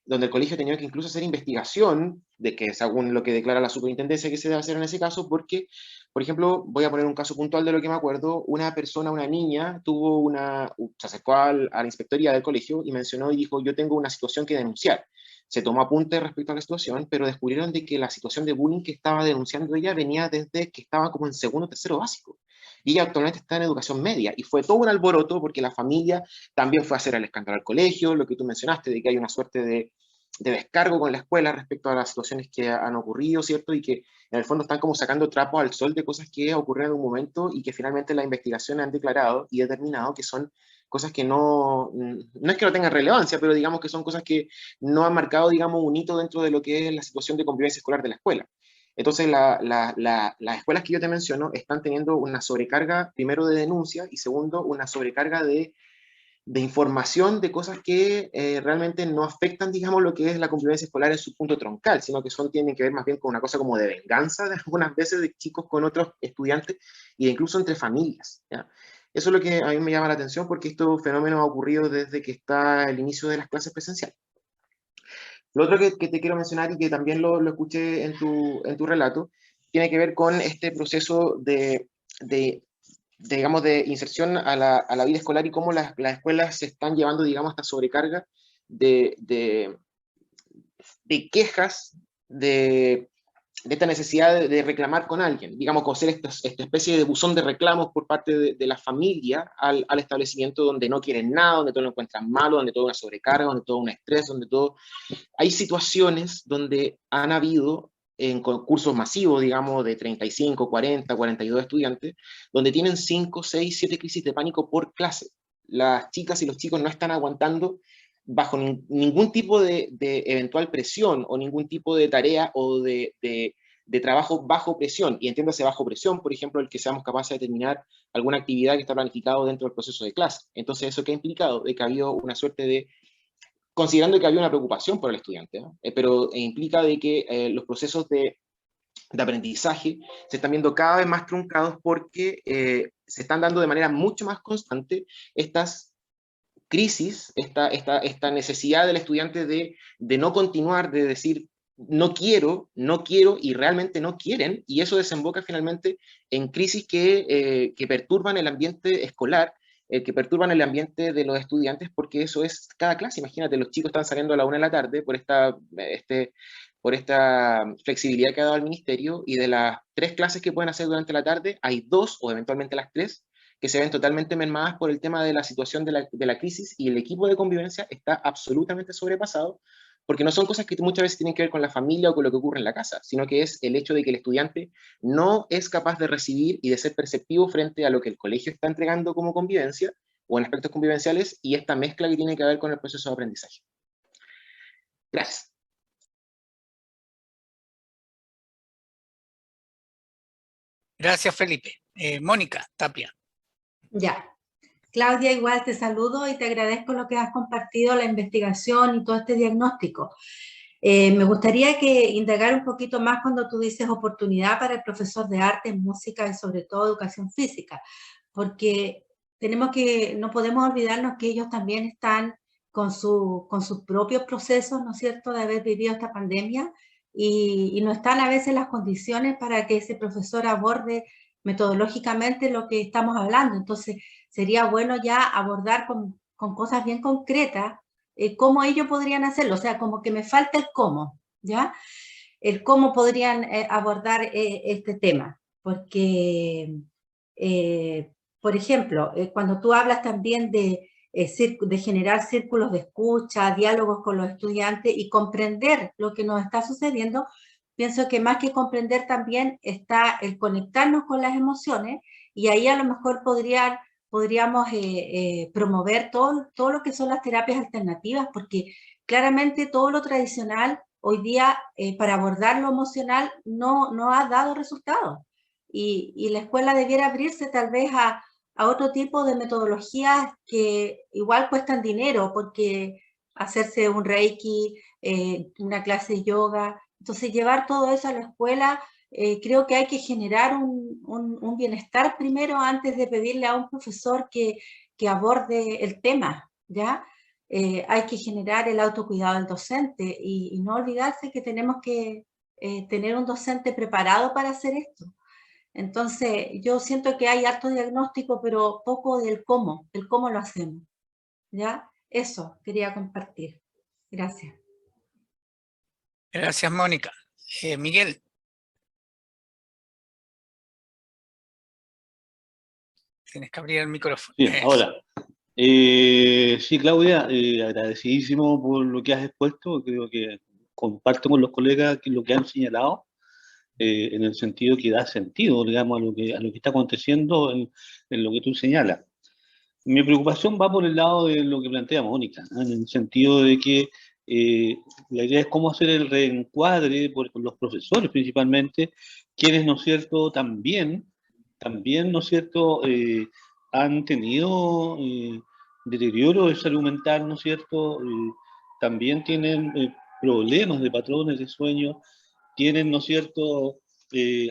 donde el colegio tenía que incluso hacer investigación de que, según lo que declara la superintendencia que se debe hacer en ese caso, porque, por ejemplo, voy a poner un caso puntual de lo que me acuerdo, una persona, una niña, se acercó a la inspectoría del colegio y mencionó y dijo, yo tengo una situación que denunciar. Se tomó apunte respecto a la situación, pero descubrieron de que la situación de bullying que estaba denunciando ella venía desde que estaba como en segundo o tercero básico. Y ella actualmente está en educación media. Y fue todo un alboroto porque la familia también fue a hacer el escándalo al colegio, lo que tú mencionaste, de que hay una suerte de descargo con la escuela respecto a las situaciones que han ocurrido, ¿cierto? Y que en el fondo están como sacando trapos al sol de cosas que ocurrieron en un momento y que finalmente la investigación han declarado y determinado que son cosas que no es que no tengan relevancia, pero digamos que son cosas que no han marcado, digamos, un hito dentro de lo que es la situación de convivencia escolar de la escuela. Entonces, las escuelas que yo te menciono están teniendo una sobrecarga, primero, de denuncia y segundo, una sobrecarga de información de cosas que realmente no afectan, digamos, lo que es la convivencia escolar en su punto troncal, sino que tienen que ver más bien con una cosa como de venganza de algunas veces de chicos con otros estudiantes y de incluso entre familias. ¿Ya? Eso es lo que a mí me llama la atención porque este fenómeno ha ocurrido desde que está el inicio de las clases presenciales. Lo otro que te quiero mencionar y que también lo escuché en tu relato, tiene que ver con este proceso digamos, de inserción a la vida escolar y cómo las escuelas se están llevando, digamos, esta sobrecarga de, de, de quejas, de esta necesidad de reclamar con alguien, digamos, conocer esta especie de buzón de reclamos por parte de la familia al establecimiento donde no quieren nada, donde todo lo encuentran malo, donde todo es una sobrecarga, donde todo es un estrés, donde todo... Hay situaciones donde han habido en concursos masivos, digamos, de 35, 40, 42 estudiantes, donde tienen 5, 6, 7 crisis de pánico por clase. Las chicas y los chicos no están aguantando bajo ningún tipo de eventual presión o ningún tipo de tarea o de trabajo bajo presión. Y entiéndase bajo presión, por ejemplo, el que seamos capaces de terminar alguna actividad que está planificado dentro del proceso de clase. Entonces, ¿eso qué ha implicado? De que ha habido una suerte de considerando que había una preocupación por el estudiante, ¿no? Pero implica de que los procesos de aprendizaje se están viendo cada vez más truncados porque se están dando de manera mucho más constante estas crisis, esta necesidad del estudiante de no continuar, de decir, no quiero, no quiero, y realmente no quieren, y eso desemboca finalmente en crisis que perturban el ambiente escolar, que perturban el ambiente de los estudiantes, porque eso es cada clase. Imagínate, los chicos están saliendo a la 1 de la tarde por esta flexibilidad que ha dado el ministerio, y de las 3 clases que pueden hacer durante la tarde, hay 2 o eventualmente las 3 que se ven totalmente mermadas por el tema de la situación de la crisis, y el equipo de convivencia está absolutamente sobrepasado, porque no son cosas que muchas veces tienen que ver con la familia o con lo que ocurre en la casa, sino que es el hecho de que el estudiante no es capaz de recibir y de ser perceptivo frente a lo que el colegio está entregando como convivencia o en aspectos convivenciales, y esta mezcla que tiene que ver con el proceso de aprendizaje. Gracias. Gracias, Felipe. Mónica Tapia. Ya. Claudia, igual te saludo y te agradezco lo que has compartido, la investigación y todo este diagnóstico. Me gustaría que indagar un poquito más cuando tú dices oportunidad para el profesor de arte, música y sobre todo educación física, porque no podemos olvidarnos que ellos también están con sus propios procesos, ¿no es cierto?, de haber vivido esta pandemia y no están a veces las condiciones para que ese profesor aborde metodológicamente lo que estamos hablando. Entonces, sería bueno ya abordar con cosas bien concretas cómo ellos podrían hacerlo, o sea, como que me falta el cómo, ¿ya? El cómo podrían abordar este tema, porque, por ejemplo, cuando tú hablas también de generar círculos de escucha, diálogos con los estudiantes y comprender lo que nos está sucediendo, pienso que más que comprender también está el conectarnos con las emociones y ahí a lo mejor podríamos promover todo lo que son las terapias alternativas, porque claramente todo lo tradicional hoy día para abordar lo emocional no ha dado resultados. Y la escuela debiera abrirse tal vez a otro tipo de metodologías que igual cuestan dinero, porque hacerse un reiki, una clase de yoga, entonces llevar todo eso a la escuela, creo que hay que generar un bienestar primero antes de pedirle a un profesor que aborde el tema, ¿ya? Hay que generar el autocuidado del docente y no olvidarse que tenemos que tener un docente preparado para hacer esto. Entonces, yo siento que hay harto diagnóstico, pero poco del cómo lo hacemos, ¿ya? Eso quería compartir. Gracias. Gracias, Mónica. Miguel. Tienes que abrir el micrófono. Bien, ahora. Sí, Claudia, agradecidísimo por lo que has expuesto. Creo que comparto con los colegas lo que han señalado, en el sentido que da sentido, digamos, a lo que está aconteciendo en lo que tú señalas. Mi preocupación va por el lado de lo que plantea Mónica, ¿no? En el sentido de que la idea es cómo hacer el reencuadre por los profesores principalmente, quienes, ¿no es cierto?, también, ¿no es cierto?, han tenido deterioro de salud mental, ¿no es cierto?, también tienen problemas de patrones de sueño, tienen, ¿no es cierto?,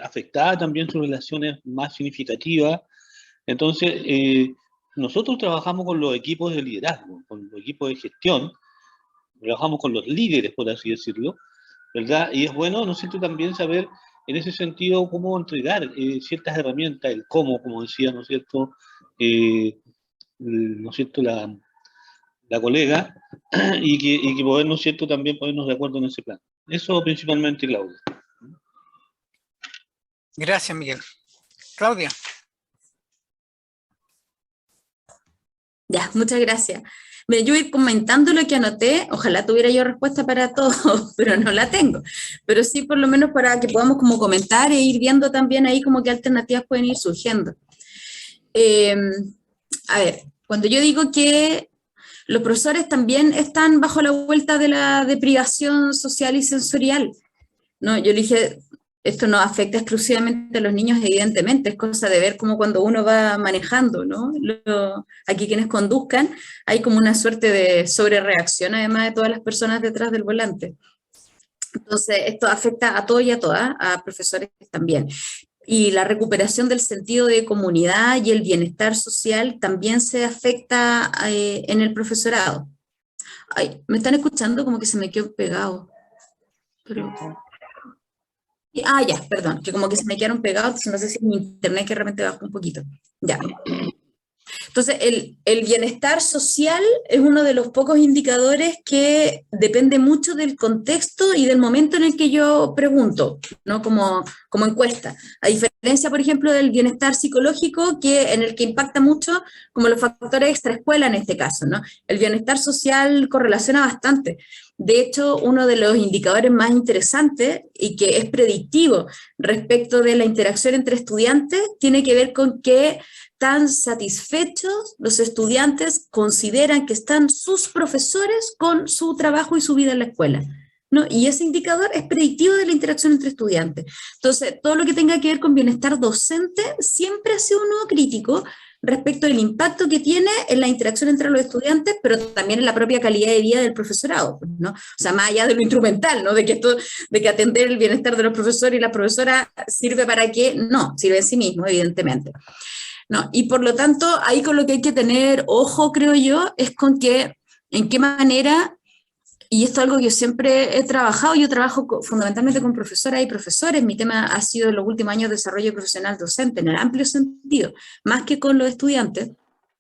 afectadas también sus relaciones más significativas. Entonces, nosotros trabajamos con los equipos de liderazgo, con los equipos de gestión, trabajamos con los líderes, por así decirlo, ¿verdad? Y es bueno, ¿no es cierto?, también saber en ese sentido cómo entregar ciertas herramientas, el cómo, como decía, ¿no es cierto?, ¿no es cierto?, la colega, y que poder, ¿no es cierto?, también ponernos de acuerdo en ese plan. Eso principalmente, Claudia. Gracias, Miguel. Claudia. Ya, muchas gracias. Mira, yo voy comentando lo que anoté, ojalá tuviera yo respuesta para todo, pero no la tengo. Pero sí, por lo menos para que podamos como comentar e ir viendo también ahí como qué alternativas pueden ir surgiendo. A ver, cuando yo digo que los profesores también están bajo la vuelta de la deprivación social y sensorial, ¿no? Yo le dije, esto no afecta exclusivamente a los niños, evidentemente, es cosa de ver cómo cuando uno va manejando, ¿no? Aquí quienes conduzcan, hay como una suerte de sobrereacción, además de todas las personas detrás del volante. Entonces, esto afecta a todos y a todas, a profesores también. Y la recuperación del sentido de comunidad y el bienestar social también se afecta en el profesorado. Ay, ¿me están escuchando? Como que se me quedó pegado. Pero... ya, perdón, que como que se me quedaron pegados, entonces no sé si mi internet que de repente bajó un poquito. Ya. Entonces, el bienestar social es uno de los pocos indicadores que depende mucho del contexto y del momento en el que yo pregunto, ¿no? Como encuesta. A diferencia, por ejemplo, del bienestar psicológico, en el que impacta mucho como los factores extraescuela en este caso, ¿no? El bienestar social correlaciona bastante. De hecho, uno de los indicadores más interesantes y que es predictivo respecto de la interacción entre estudiantes tiene que ver con qué tan satisfechos los estudiantes consideran que están sus profesores con su trabajo y su vida en la escuela. ¿no? Y ese indicador es predictivo de la interacción entre estudiantes. Entonces, todo lo que tenga que ver con bienestar docente siempre ha sido un nuevo crítico respecto del impacto que tiene en la interacción entre los estudiantes, pero también en la propia calidad de vida del profesorado, ¿no? O sea, más allá de lo instrumental, ¿no? De que atender el bienestar de los profesores y las profesoras sirve para qué, no, sirve en sí mismo, evidentemente. No, y por lo tanto, ahí con lo que hay que tener ojo, creo yo, es con que, en qué manera, y esto es algo que yo siempre he trabajado, yo trabajo fundamentalmente con profesoras y profesores, mi tema ha sido en los últimos años desarrollo profesional docente, en el amplio sentido, más que con los estudiantes,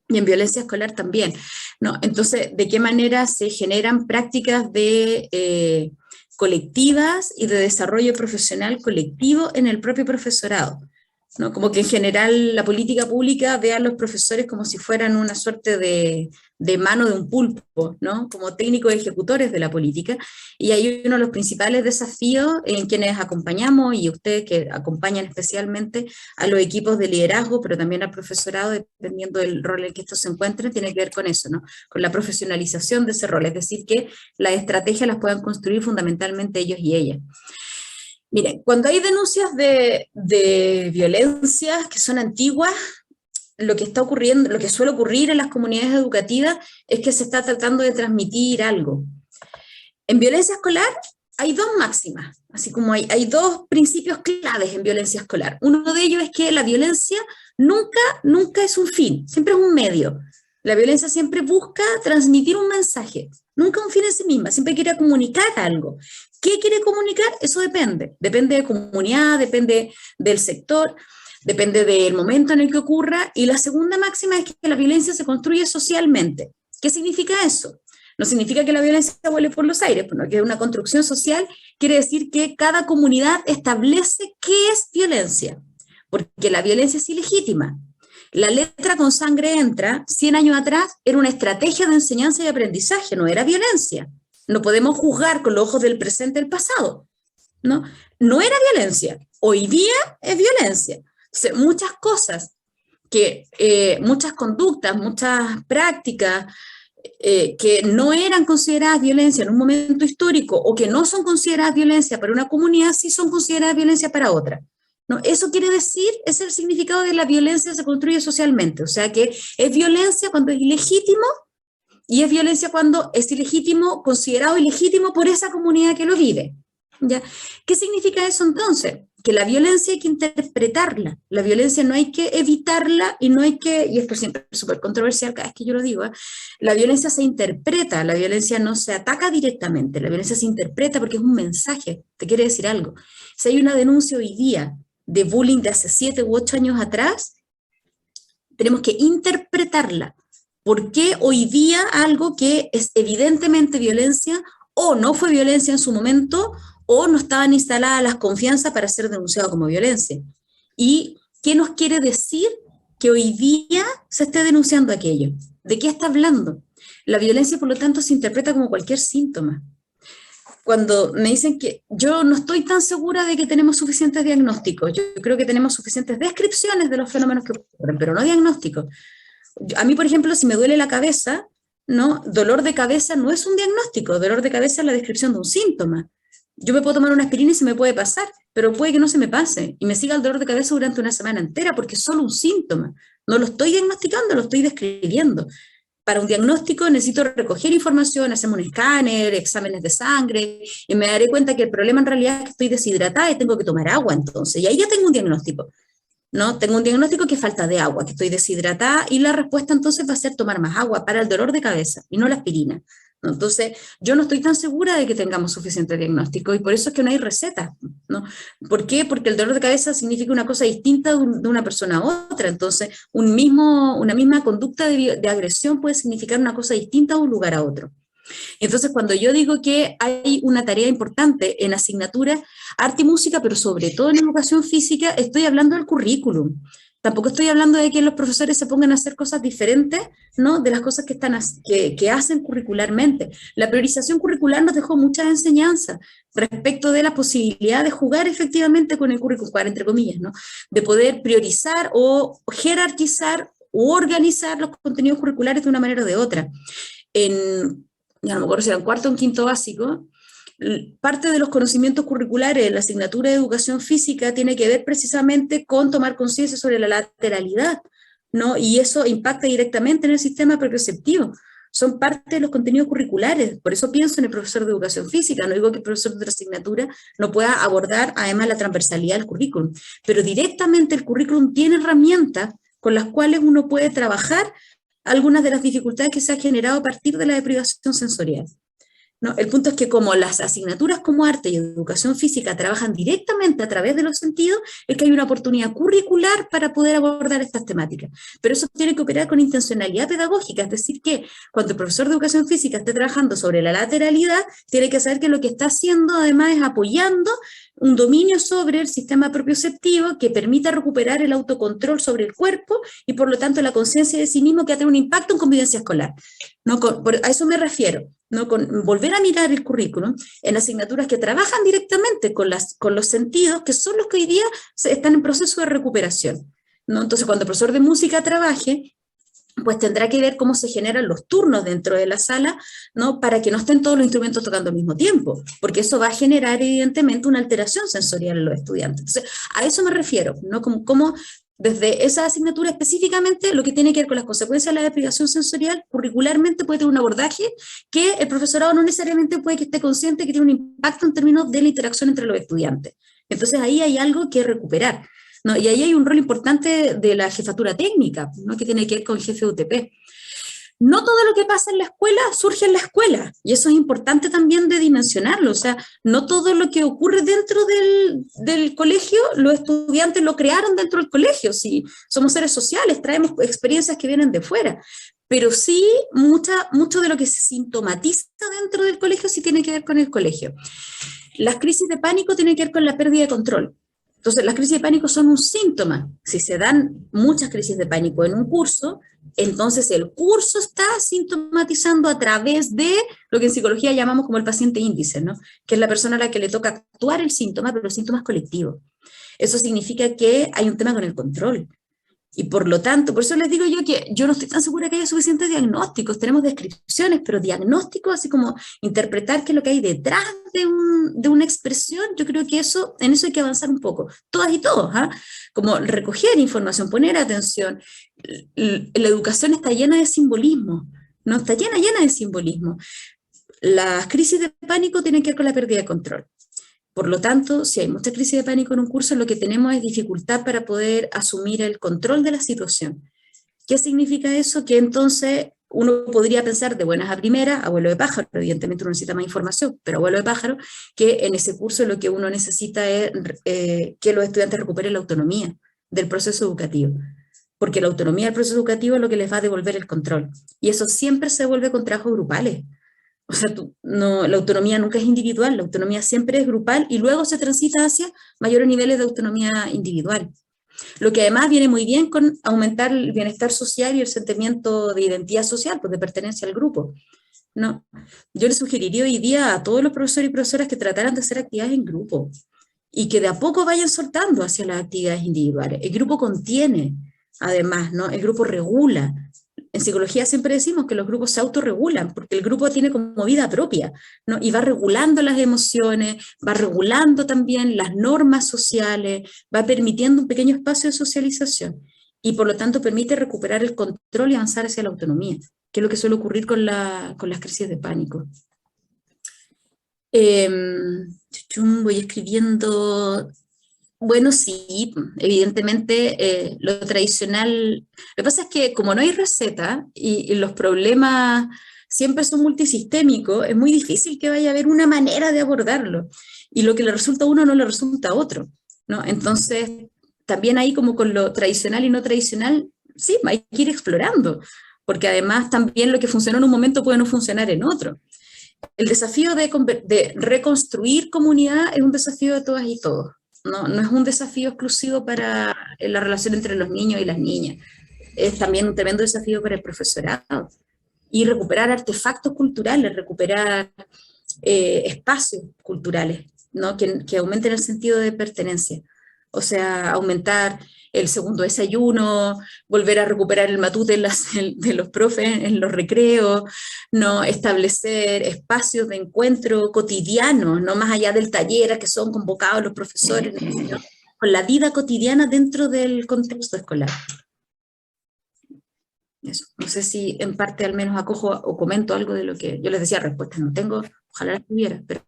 y en violencia escolar también, ¿no? Entonces, ¿de qué manera se generan prácticas de colectivas y de desarrollo profesional colectivo en el propio profesorado? ¿No? Como que en general la política pública ve a los profesores como si fueran una suerte de mano de un pulpo, ¿no? Como técnicos ejecutores de la política, y hay uno de los principales desafíos en quienes acompañamos, y ustedes que acompañan especialmente a los equipos de liderazgo, pero también al profesorado, dependiendo del rol en el que estos se encuentren, tiene que ver con eso, ¿no? Con la profesionalización de ese rol, es decir, que las estrategias las puedan construir fundamentalmente ellos y ellas. Miren, cuando hay denuncias de violencias que son antiguas, lo que está ocurriendo, lo que suele ocurrir en las comunidades educativas es que se está tratando de transmitir algo. En violencia escolar hay dos máximas, así como hay dos principios claves en violencia escolar. Uno de ellos es que la violencia nunca es un fin, siempre es un medio. La violencia siempre busca transmitir un mensaje, nunca un fin en sí misma, siempre quiere comunicar algo. ¿Qué quiere comunicar? Eso depende. Depende de comunidad, depende del sector, depende del momento en el que ocurra. Y la segunda máxima es que la violencia se construye socialmente. ¿Qué significa eso? No significa que la violencia vuele por los aires, porque es una construcción social, quiere decir que cada comunidad establece qué es violencia, porque la violencia es ilegítima. La letra con sangre entra, 100 años atrás, era una estrategia de enseñanza y aprendizaje, no era violencia. No podemos juzgar con los ojos del presente el pasado, ¿no? No era violencia, hoy día es violencia. Entonces, muchas cosas, muchas conductas, muchas prácticas que no eran consideradas violencia en un momento histórico o que no son consideradas violencia para una comunidad, sí son consideradas violencia para otra. ¿No? Eso quiere decir, es el significado de la violencia se construye socialmente, o sea que es violencia cuando es ilegítimo, y es violencia cuando es ilegítimo, considerado ilegítimo por esa comunidad que lo vive. ¿Ya? ¿Qué significa eso entonces? Que la violencia hay que interpretarla, la violencia no hay que evitarla y no hay que, y esto siempre es súper controversial cada vez que yo lo digo, la violencia se interpreta, la violencia no se ataca directamente, la violencia se interpreta porque es un mensaje, te quiere decir algo. Si hay una denuncia hoy día de bullying de hace 7 u 8 años atrás, tenemos que interpretarla. ¿Por qué hoy día algo que es evidentemente violencia o no fue violencia en su momento o no estaban instaladas las confianzas para ser denunciado como violencia? ¿Y qué nos quiere decir que hoy día se esté denunciando aquello? ¿De qué está hablando? La violencia, por lo tanto, se interpreta como cualquier síntoma. Cuando me dicen que yo no estoy tan segura de que tenemos suficientes diagnósticos, yo creo que tenemos suficientes descripciones de los fenómenos que ocurren, pero no diagnósticos. A mí, por ejemplo, si me duele la cabeza, ¿no? Dolor de cabeza no es un diagnóstico, dolor de cabeza es la descripción de un síntoma. Yo me puedo tomar una aspirina y se me puede pasar, pero puede que no se me pase y me siga el dolor de cabeza durante una semana entera porque es solo un síntoma. No lo estoy diagnosticando, lo estoy describiendo. Para un diagnóstico necesito recoger información, hacerme un escáner, exámenes de sangre, y me daré cuenta que el problema en realidad es que estoy deshidratada y tengo que tomar agua entonces, y ahí ya tengo un diagnóstico. ¿No? Tengo un diagnóstico que es falta de agua, que estoy deshidratada, y la respuesta entonces va a ser tomar más agua para el dolor de cabeza y no la aspirina, ¿no? Entonces, yo no estoy tan segura de que tengamos suficiente diagnóstico y por eso es que no hay receta, ¿no? ¿Por qué? Porque el dolor de cabeza significa una cosa distinta de una persona a otra, entonces una misma conducta de agresión puede significar una cosa distinta de un lugar a otro. Entonces, cuando yo digo que hay una tarea importante en asignaturas, arte y música, pero sobre todo en educación física, estoy hablando del currículum. Tampoco estoy hablando de que los profesores se pongan a hacer cosas diferentes, ¿no? De las cosas que hacen curricularmente. La priorización curricular nos dejó muchas enseñanzas respecto de la posibilidad de jugar efectivamente con el currículum, jugar entre comillas, ¿no? De poder priorizar o jerarquizar o organizar los contenidos curriculares de una manera o de otra. Ya no me acuerdo si era en cuarto o en quinto básico, parte de los conocimientos curriculares en la asignatura de educación física tiene que ver precisamente con tomar conciencia sobre la lateralidad, ¿no? Y eso impacta directamente en el sistema propioceptivo. Son parte de los contenidos curriculares, por eso pienso en el profesor de educación física, no digo que el profesor de otra asignatura no pueda abordar además la transversalidad del currículum, pero directamente el currículum tiene herramientas con las cuales uno puede trabajar algunas de las dificultades que se han generado a partir de la deprivación sensorial. No, el punto es que como las asignaturas como arte y educación física trabajan directamente a través de los sentidos, es que hay una oportunidad curricular para poder abordar estas temáticas. Pero eso tiene que operar con intencionalidad pedagógica, es decir, que cuando el profesor de educación física esté trabajando sobre la lateralidad, tiene que saber que lo que está haciendo además es apoyando un dominio sobre el sistema propioceptivo que permita recuperar el autocontrol sobre el cuerpo y por lo tanto la conciencia de sí mismo que va a tener un impacto en convivencia escolar. ¿No? A eso me refiero, ¿no? Con volver a mirar el currículum en asignaturas que trabajan directamente con los sentidos, que son los que hoy día están en proceso de recuperación, ¿no? Entonces, cuando el profesor de música trabaje, pues tendrá que ver cómo se generan los turnos dentro de la sala, ¿no? Para que no estén todos los instrumentos tocando al mismo tiempo, porque eso va a generar evidentemente una alteración sensorial en los estudiantes. Entonces, a eso me refiero, ¿no? Como desde esa asignatura específicamente, lo que tiene que ver con las consecuencias de la deprivación sensorial, curricularmente puede tener un abordaje que el profesorado no necesariamente puede que esté consciente que tiene un impacto en términos de la interacción entre los estudiantes. Entonces ahí hay algo que recuperar, ¿no? Y ahí hay un rol importante de la jefatura técnica, ¿no? Que tiene que ver con el jefe de UTP. No todo lo que pasa en la escuela surge en la escuela, y eso es importante también de dimensionarlo, o sea, no todo lo que ocurre dentro del colegio, los estudiantes lo crearon dentro del colegio, si somos seres sociales, traemos experiencias que vienen de fuera, pero sí mucho de lo que se sintomatiza dentro del colegio sí tiene que ver con el colegio. Las crisis de pánico tienen que ver con la pérdida de control. Entonces, las crisis de pánico son un síntoma. Si se dan muchas crisis de pánico en un curso, entonces el curso está sintomatizando a través de lo que en psicología llamamos como el paciente índice, ¿no? Que es la persona a la que le toca actuar el síntoma, pero el síntoma es colectivo. Eso significa que hay un tema con el control. Y por lo tanto, por eso les digo yo que yo no estoy tan segura que haya suficientes diagnósticos, tenemos descripciones, pero diagnósticos, así como interpretar qué es lo que hay detrás de una expresión, yo creo que en eso hay que avanzar un poco, todas y todos, ¿eh? Como recoger información, poner atención. La educación está llena de simbolismo, ¿no? Está llena de simbolismo. Las crisis de pánico tienen que ver con la pérdida de control. Por lo tanto, si hay mucha crisis de pánico en un curso, lo que tenemos es dificultad para poder asumir el control de la situación. ¿Qué significa eso? Que entonces uno podría pensar de buenas a primeras, abuelo de pájaro, evidentemente uno necesita más información, pero abuelo de pájaro, que en ese curso lo que uno necesita es que los estudiantes recuperen la autonomía del proceso educativo, porque la autonomía del proceso educativo es lo que les va a devolver el control, y eso siempre se devuelve con trabajos grupales. O sea, la autonomía nunca es individual, la autonomía siempre es grupal y luego se transita hacia mayores niveles de autonomía individual. Lo que además viene muy bien con aumentar el bienestar social y el sentimiento de identidad social, pues de pertenencia al grupo, ¿no? Yo les sugeriría hoy día a todos los profesores y profesoras que trataran de hacer actividades en grupo y que de a poco vayan soltando hacia las actividades individuales. El grupo contiene, además, ¿no? El grupo regula. En psicología siempre decimos que los grupos se autorregulan, porque el grupo tiene como vida propia, ¿no? Y va regulando las emociones, va regulando también las normas sociales, va permitiendo un pequeño espacio de socialización, y por lo tanto permite recuperar el control y avanzar hacia la autonomía, que es lo que suele ocurrir con las crisis de pánico. Voy escribiendo... Bueno, sí, evidentemente lo tradicional, lo que pasa es que como no hay receta y los problemas siempre son multisistémicos, es muy difícil que vaya a haber una manera de abordarlo, y lo que le resulta a uno no le resulta a otro, ¿no? Entonces, también ahí como con lo tradicional y no tradicional, sí, hay que ir explorando, porque además también lo que funcionó en un momento puede no funcionar en otro. El desafío de reconstruir comunidad es un desafío de todas y todos. No es un desafío exclusivo para la relación entre los niños y las niñas, es también un tremendo desafío para el profesorado. Y recuperar artefactos culturales, recuperar espacios culturales, ¿no? Que aumenten el sentido de pertenencia. O sea, aumentar el segundo desayuno, volver a recuperar el matute de los profes en los recreos, no establecer espacios de encuentro cotidianos, no más allá del taller a que son convocados los profesores, sino con la vida cotidiana dentro del contexto escolar. Eso. No sé si en parte al menos acojo o comento algo de lo que yo les decía, respuestas no tengo, ojalá las tuviera, pero...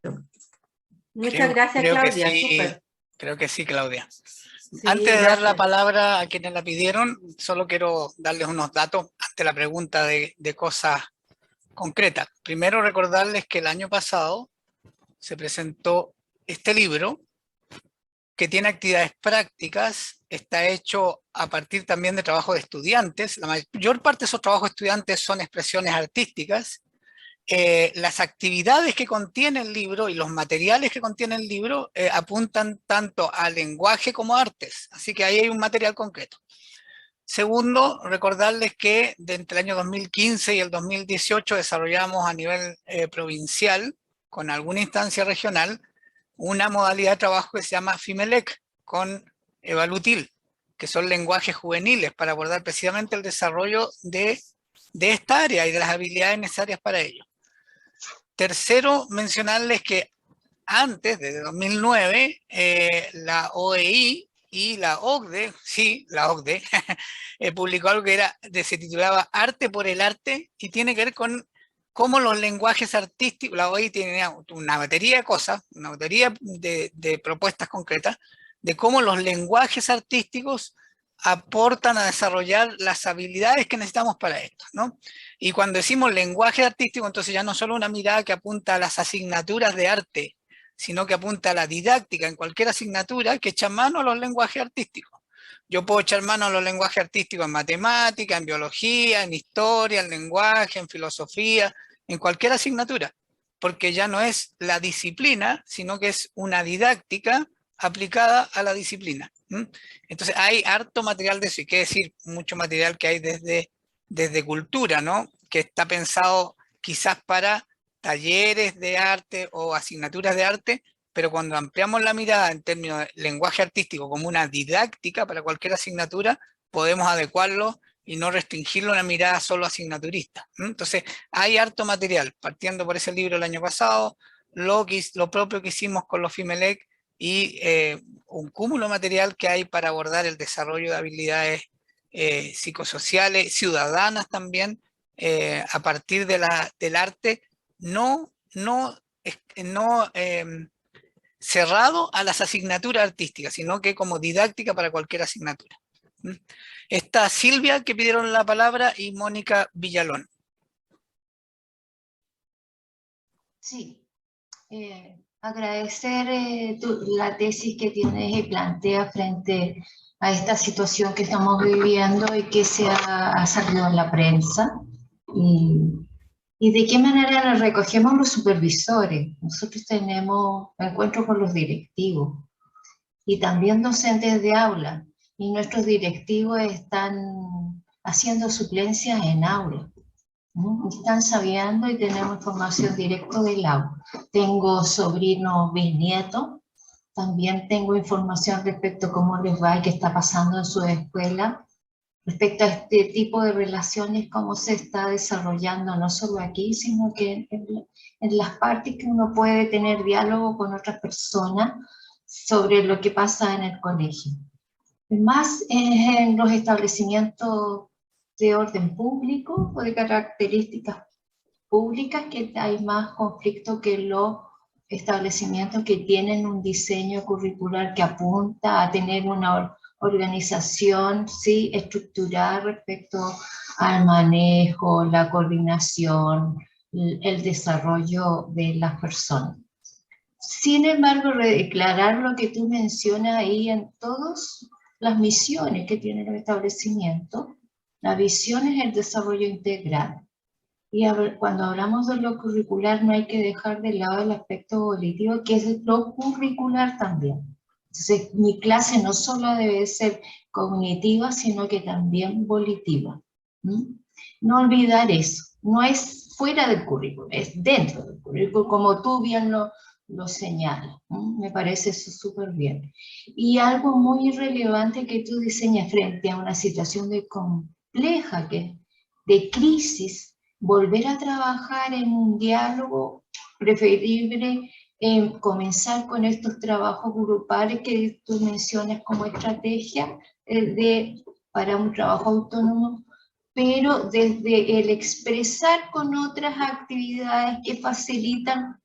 Muchas gracias, Claudia. Creo que sí, Claudia. Sí, Antes de dar la gracias. palabra a quienes la pidieron, solo quiero darles unos datos ante la pregunta de cosas concretas. Primero, recordarles que el año pasado se presentó este libro que tiene actividades prácticas, está hecho a partir también de trabajo de estudiantes. La mayor parte de esos trabajos de estudiantes son expresiones artísticas. Las actividades que contiene el libro y los materiales que contiene el libro apuntan tanto a lenguaje como a artes, así que ahí hay un material concreto. Segundo, recordarles que entre el año 2015 y el 2018 desarrollamos a nivel provincial, con alguna instancia regional, una modalidad de trabajo que se llama FIMELEC con Evalutil, que son lenguajes juveniles para abordar precisamente el desarrollo de esta área y de las habilidades necesarias para ello. Tercero, mencionarles que antes, desde 2009, la OEI y la OCDE, sí, la OCDE, publicó algo que se titulaba Arte por el Arte y tiene que ver con cómo los lenguajes artísticos, la OEI tiene una batería de cosas, una batería de propuestas concretas, de cómo los lenguajes artísticos aportan a desarrollar las habilidades que necesitamos para esto, ¿no? Y cuando decimos lenguaje artístico, entonces ya no solo una mirada que apunta a las asignaturas de arte, sino que apunta a la didáctica en cualquier asignatura que echa mano a los lenguajes artísticos. Yo puedo echar mano a los lenguajes artísticos en matemática, en biología, en historia, en lenguaje, en filosofía, en cualquier asignatura, porque ya no es la disciplina, sino que es una didáctica aplicada a la disciplina. Entonces hay harto material de eso, y qué decir, mucho material que hay desde cultura, ¿no? Que está pensado quizás para talleres de arte o asignaturas de arte, pero cuando ampliamos la mirada en términos de lenguaje artístico como una didáctica para cualquier asignatura, podemos adecuarlo y no restringirlo a una mirada solo asignaturista. Entonces, hay harto material, partiendo por ese libro el año pasado, lo propio que hicimos con los FIMELEC y un cúmulo de material que hay para abordar el desarrollo de habilidades psicosociales, ciudadanas también, a partir del arte, no cerrado a las asignaturas artísticas, sino que como didáctica para cualquier asignatura. Está Silvia, que pidieron la palabra, y Mónica Villalón. Sí, agradecer la tesis que tienes y plantea frente a esta situación que estamos viviendo y que ha salido en la prensa. Y de qué manera nos recogemos los supervisores. Nosotros tenemos encuentros con los directivos y también docentes de aula, y nuestros directivos están haciendo suplencias en aula. Están sabiendo y tenemos información directa del aula. Tengo sobrinos bisnietos, también tengo información respecto a cómo les va y qué está pasando en su escuela, respecto a este tipo de relaciones, cómo se está desarrollando no solo aquí, sino que en las partes que uno puede tener diálogo con otras personas sobre lo que pasa en el colegio. Más en los establecimientos de orden público o de características públicas, que hay más conflicto que los establecimientos que tienen un diseño curricular que apunta a tener una organización, sí, estructurada respecto al manejo, la coordinación, el desarrollo de las personas. Sin embargo, declarar lo que tú mencionas ahí en todas las misiones que tiene el establecimiento, la visión es el desarrollo integral. Y cuando hablamos de lo curricular no hay que dejar de lado el aspecto volitivo, que es lo curricular también. Entonces, mi clase no solo debe ser cognitiva, sino que también volitiva. No olvidar eso. No es fuera del currículo, es dentro del currículo, como tú bien lo lo señala. Me parece eso súper bien. Y algo muy relevante que tú diseñas frente a una situación de compleja, de crisis, volver a trabajar en un diálogo, preferible comenzar con estos trabajos grupales que tú mencionas como estrategia para un trabajo autónomo, pero desde el expresar con otras actividades que facilitan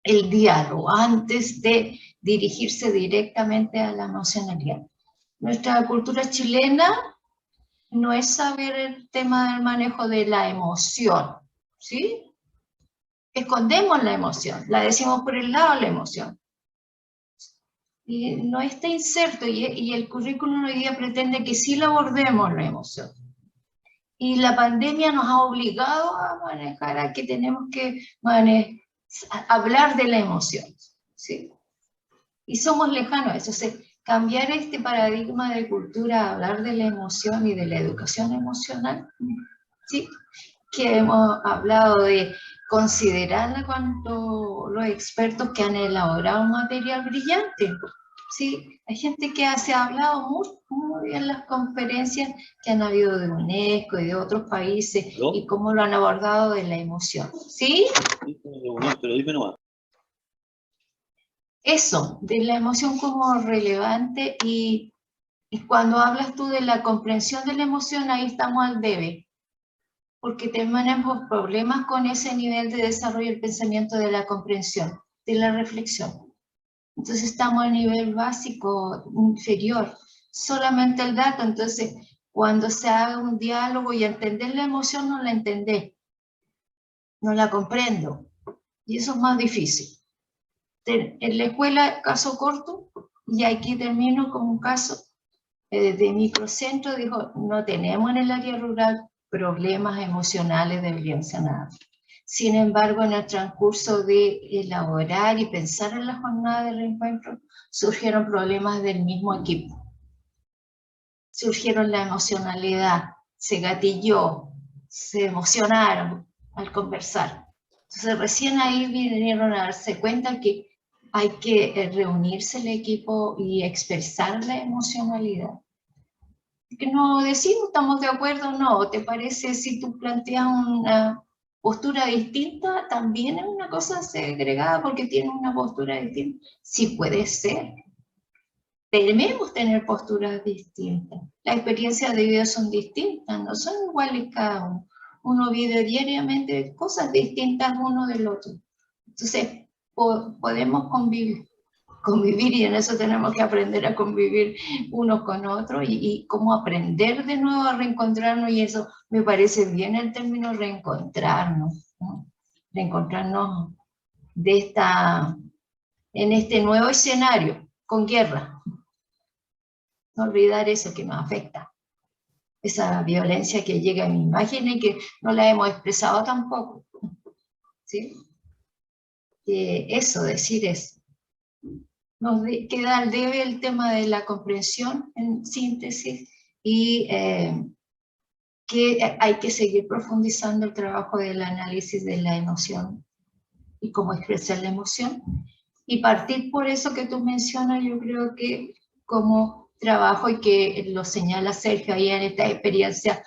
el diálogo antes de dirigirse directamente a la emocionalidad. Nuestra cultura chilena no es saber el tema del manejo de la emoción, ¿sí? Escondemos la emoción, la decimos por el lado de la emoción. Y no está inserto, y el currículum hoy día pretende que sí la abordemos la emoción. Y la pandemia nos ha obligado a manejar, a que tenemos que hablar de la emoción, ¿sí? Y somos lejanos. Entonces, cambiar este paradigma de cultura, hablar de la emoción y de la educación emocional, ¿sí? Que hemos hablado de considerarla cuando los expertos que han elaborado un material brillante, ¿sí? Hay gente que se ha hablado muy bien en las conferencias que han habido de UNESCO y de otros países, ¿No? y cómo lo han abordado de la emoción, ¿sí? Pero dime nomás. Eso, de la emoción como relevante, y cuando hablas tú de la comprensión de la emoción, ahí estamos al debe, porque tenemos problemas con ese nivel de desarrollo del pensamiento, de la comprensión, de la reflexión. Entonces estamos a nivel básico, inferior, solamente el dato. Entonces, cuando se haga un diálogo y entender la emoción, no la entendés, no la comprendo, y eso es más difícil. En la escuela, caso corto, y aquí termino con un caso de microcentro, dijo, no tenemos en el área rural problemas emocionales de violencia nada. Sin embargo, en el transcurso de elaborar y pensar en la jornada de reencuentro, surgieron problemas del mismo equipo. Surgieron la emocionalidad, se gatilló, se emocionaron al conversar. Entonces recién ahí vinieron a darse cuenta que hay que reunirse el equipo y expresar la emocionalidad. Que no decimos estamos de acuerdo o no, ¿te parece si tú planteas una postura distinta? También es una cosa segregada porque tiene una postura distinta. Sí puede ser. Debemos tener posturas distintas. Las experiencias de vida son distintas, no son iguales cada uno. Uno vive diariamente cosas distintas uno del otro. Entonces, podemos convivir, y en eso tenemos que aprender a convivir unos con otros, y cómo aprender de nuevo a reencontrarnos, y eso me parece bien el término reencontrarnos, ¿no? Reencontrarnos en este nuevo escenario, con guerra. No olvidar eso que nos afecta, esa violencia que llega a mi imagen y que no la hemos expresado tampoco, ¿sí? Eso, decir eso. Nos queda al debe el tema de la comprensión, en síntesis, y que hay que seguir profundizando el trabajo del análisis de la emoción y cómo expresar la emoción. Y partir por eso que tú mencionas, yo creo que como trabajo, y que lo señala Sergio ahí en esta experiencia,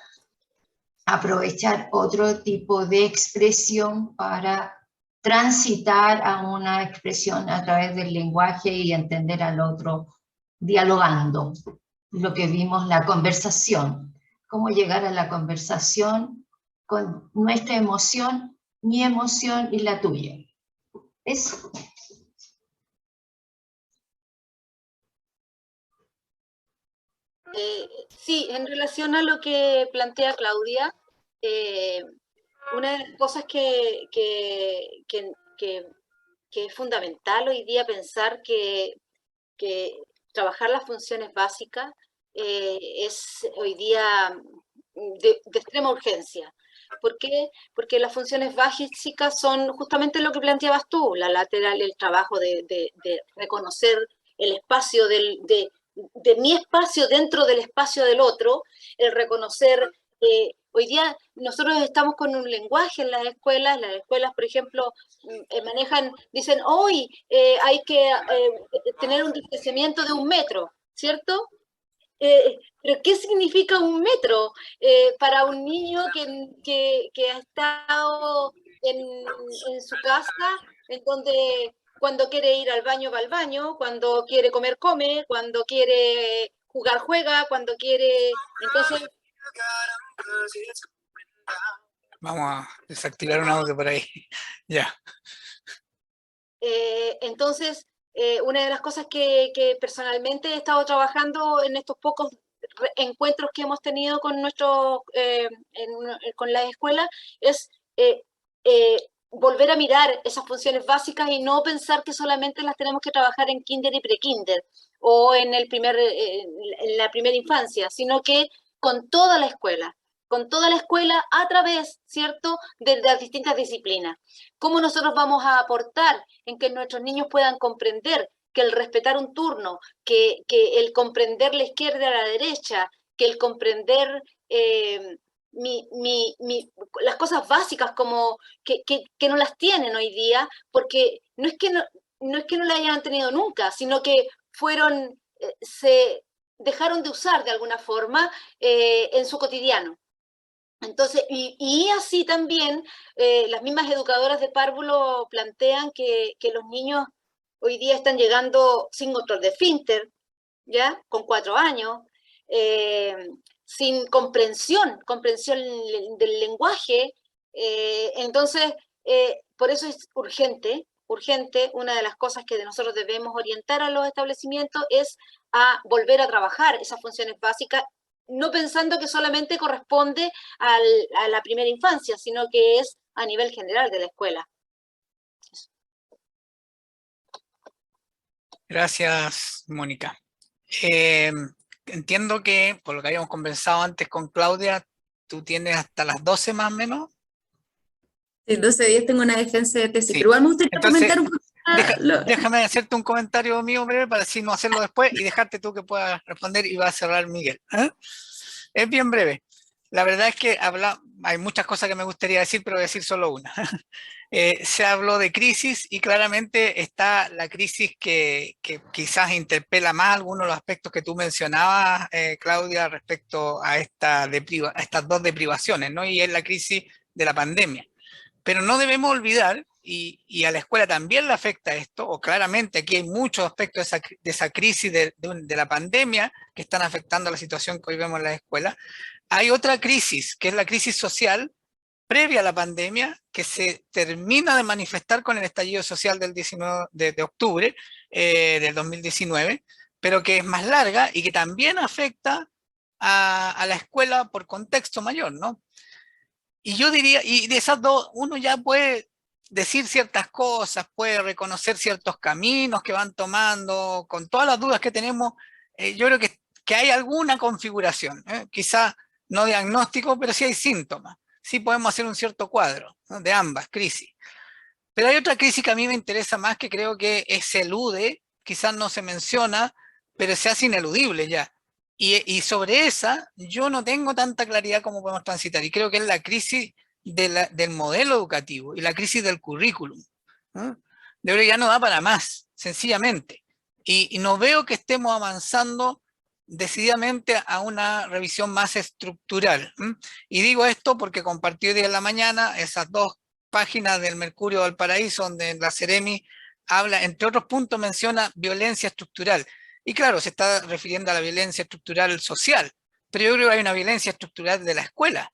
aprovechar otro tipo de expresión para transitar a una expresión a través del lenguaje y entender al otro dialogando. Lo que vimos, la conversación. Cómo llegar a la conversación con nuestra emoción, mi emoción y la tuya. Eso. Sí, en relación a lo que plantea Claudia, una de las cosas que es fundamental hoy día pensar que trabajar las funciones básicas es hoy día de extrema urgencia. ¿Por qué? Porque las funciones básicas son justamente lo que planteabas tú, la lateral, el trabajo de reconocer el espacio de mi espacio dentro del espacio del otro, el reconocer Hoy día nosotros estamos con un lenguaje en las escuelas, por ejemplo, dicen, hoy hay que tener un distanciamiento de 1 metro, ¿cierto? Pero ¿qué significa 1 metro para un niño que ha estado en su casa, en donde cuando quiere ir al baño va al baño, cuando quiere comer come, cuando quiere jugar juega, cuando quiere... Entonces, Vamos a desactivar un audio por ahí. Ya. entonces una de las cosas que personalmente he estado trabajando en estos pocos encuentros que hemos tenido con con las escuelas es volver a mirar esas funciones básicas y no pensar que solamente las tenemos que trabajar en kinder y pre-kinder o en la primera infancia, sino que con toda la escuela a través, ¿cierto?, de las distintas disciplinas. ¿Cómo nosotros vamos a aportar en que nuestros niños puedan comprender que el respetar un turno, que el comprender la izquierda a la derecha, que el comprender las cosas básicas como que no las tienen hoy día, porque no es que no las hayan tenido nunca, sino que se dejaron de usar de alguna forma en su cotidiano. Entonces, y así también las mismas educadoras de párvulo plantean que los niños hoy día están llegando sin control de esfínter, ¿ya? Con 4 años, sin comprensión del lenguaje. Entonces, por eso es urgente, una de las cosas que nosotros debemos orientar a los establecimientos es a volver a trabajar esas funciones básicas, no pensando que solamente corresponde a la primera infancia, sino que es a nivel general de la escuela. Gracias, Mónica. Entiendo que, por lo que habíamos conversado antes con Claudia, tú tienes hasta las 12 más o menos. Sí, 12 días tengo una defensa de tesis, Sí. pero igual me gustaría Entonces, comentar un poco. Déjame hacerte un comentario mío breve para así no hacerlo después y dejarte tú que puedas responder y va a cerrar Miguel. Es bien breve. La verdad es que hay muchas cosas que me gustaría decir, pero voy a decir solo una. Se habló de crisis y claramente está la crisis que quizás interpela más algunos de los aspectos que tú mencionabas, Claudia, respecto a estas 2 deprivaciones, ¿no? Y es la crisis de la pandemia. Pero no debemos olvidar, y a la escuela también le afecta esto, o claramente aquí hay muchos aspectos de esa crisis de la pandemia que están afectando la situación que hoy vemos en las escuelas. Hay otra crisis, que es la crisis social previa a la pandemia, que se termina de manifestar con el estallido social del 19 de octubre del 2019, pero que es más larga y que también afecta a la escuela por contexto mayor, ¿no? Y yo diría, y de esas 2, uno ya puede decir ciertas cosas, puede reconocer ciertos caminos que van tomando, con todas las dudas que tenemos, yo creo que hay alguna configuración, quizá no diagnóstico, pero sí hay síntomas, sí podemos hacer un cierto cuadro, ¿no?, de ambas crisis. Pero hay otra crisis que a mí me interesa más, que creo que se elude, quizás no se menciona, pero se hace ineludible ya. Y sobre esa yo no tengo tanta claridad cómo podemos transitar, y creo que es la crisis del modelo educativo y la crisis del currículum, ¿no? De verdad ya no da para más, sencillamente. Y no veo que estemos avanzando decididamente a una revisión más estructural. Y digo esto porque compartí hoy día en la mañana esas 2 páginas del Mercurio de Valparaíso, donde la Ceremi habla, entre otros puntos, menciona violencia estructural. Y claro, se está refiriendo a la violencia estructural social, pero yo creo que hay una violencia estructural de la escuela,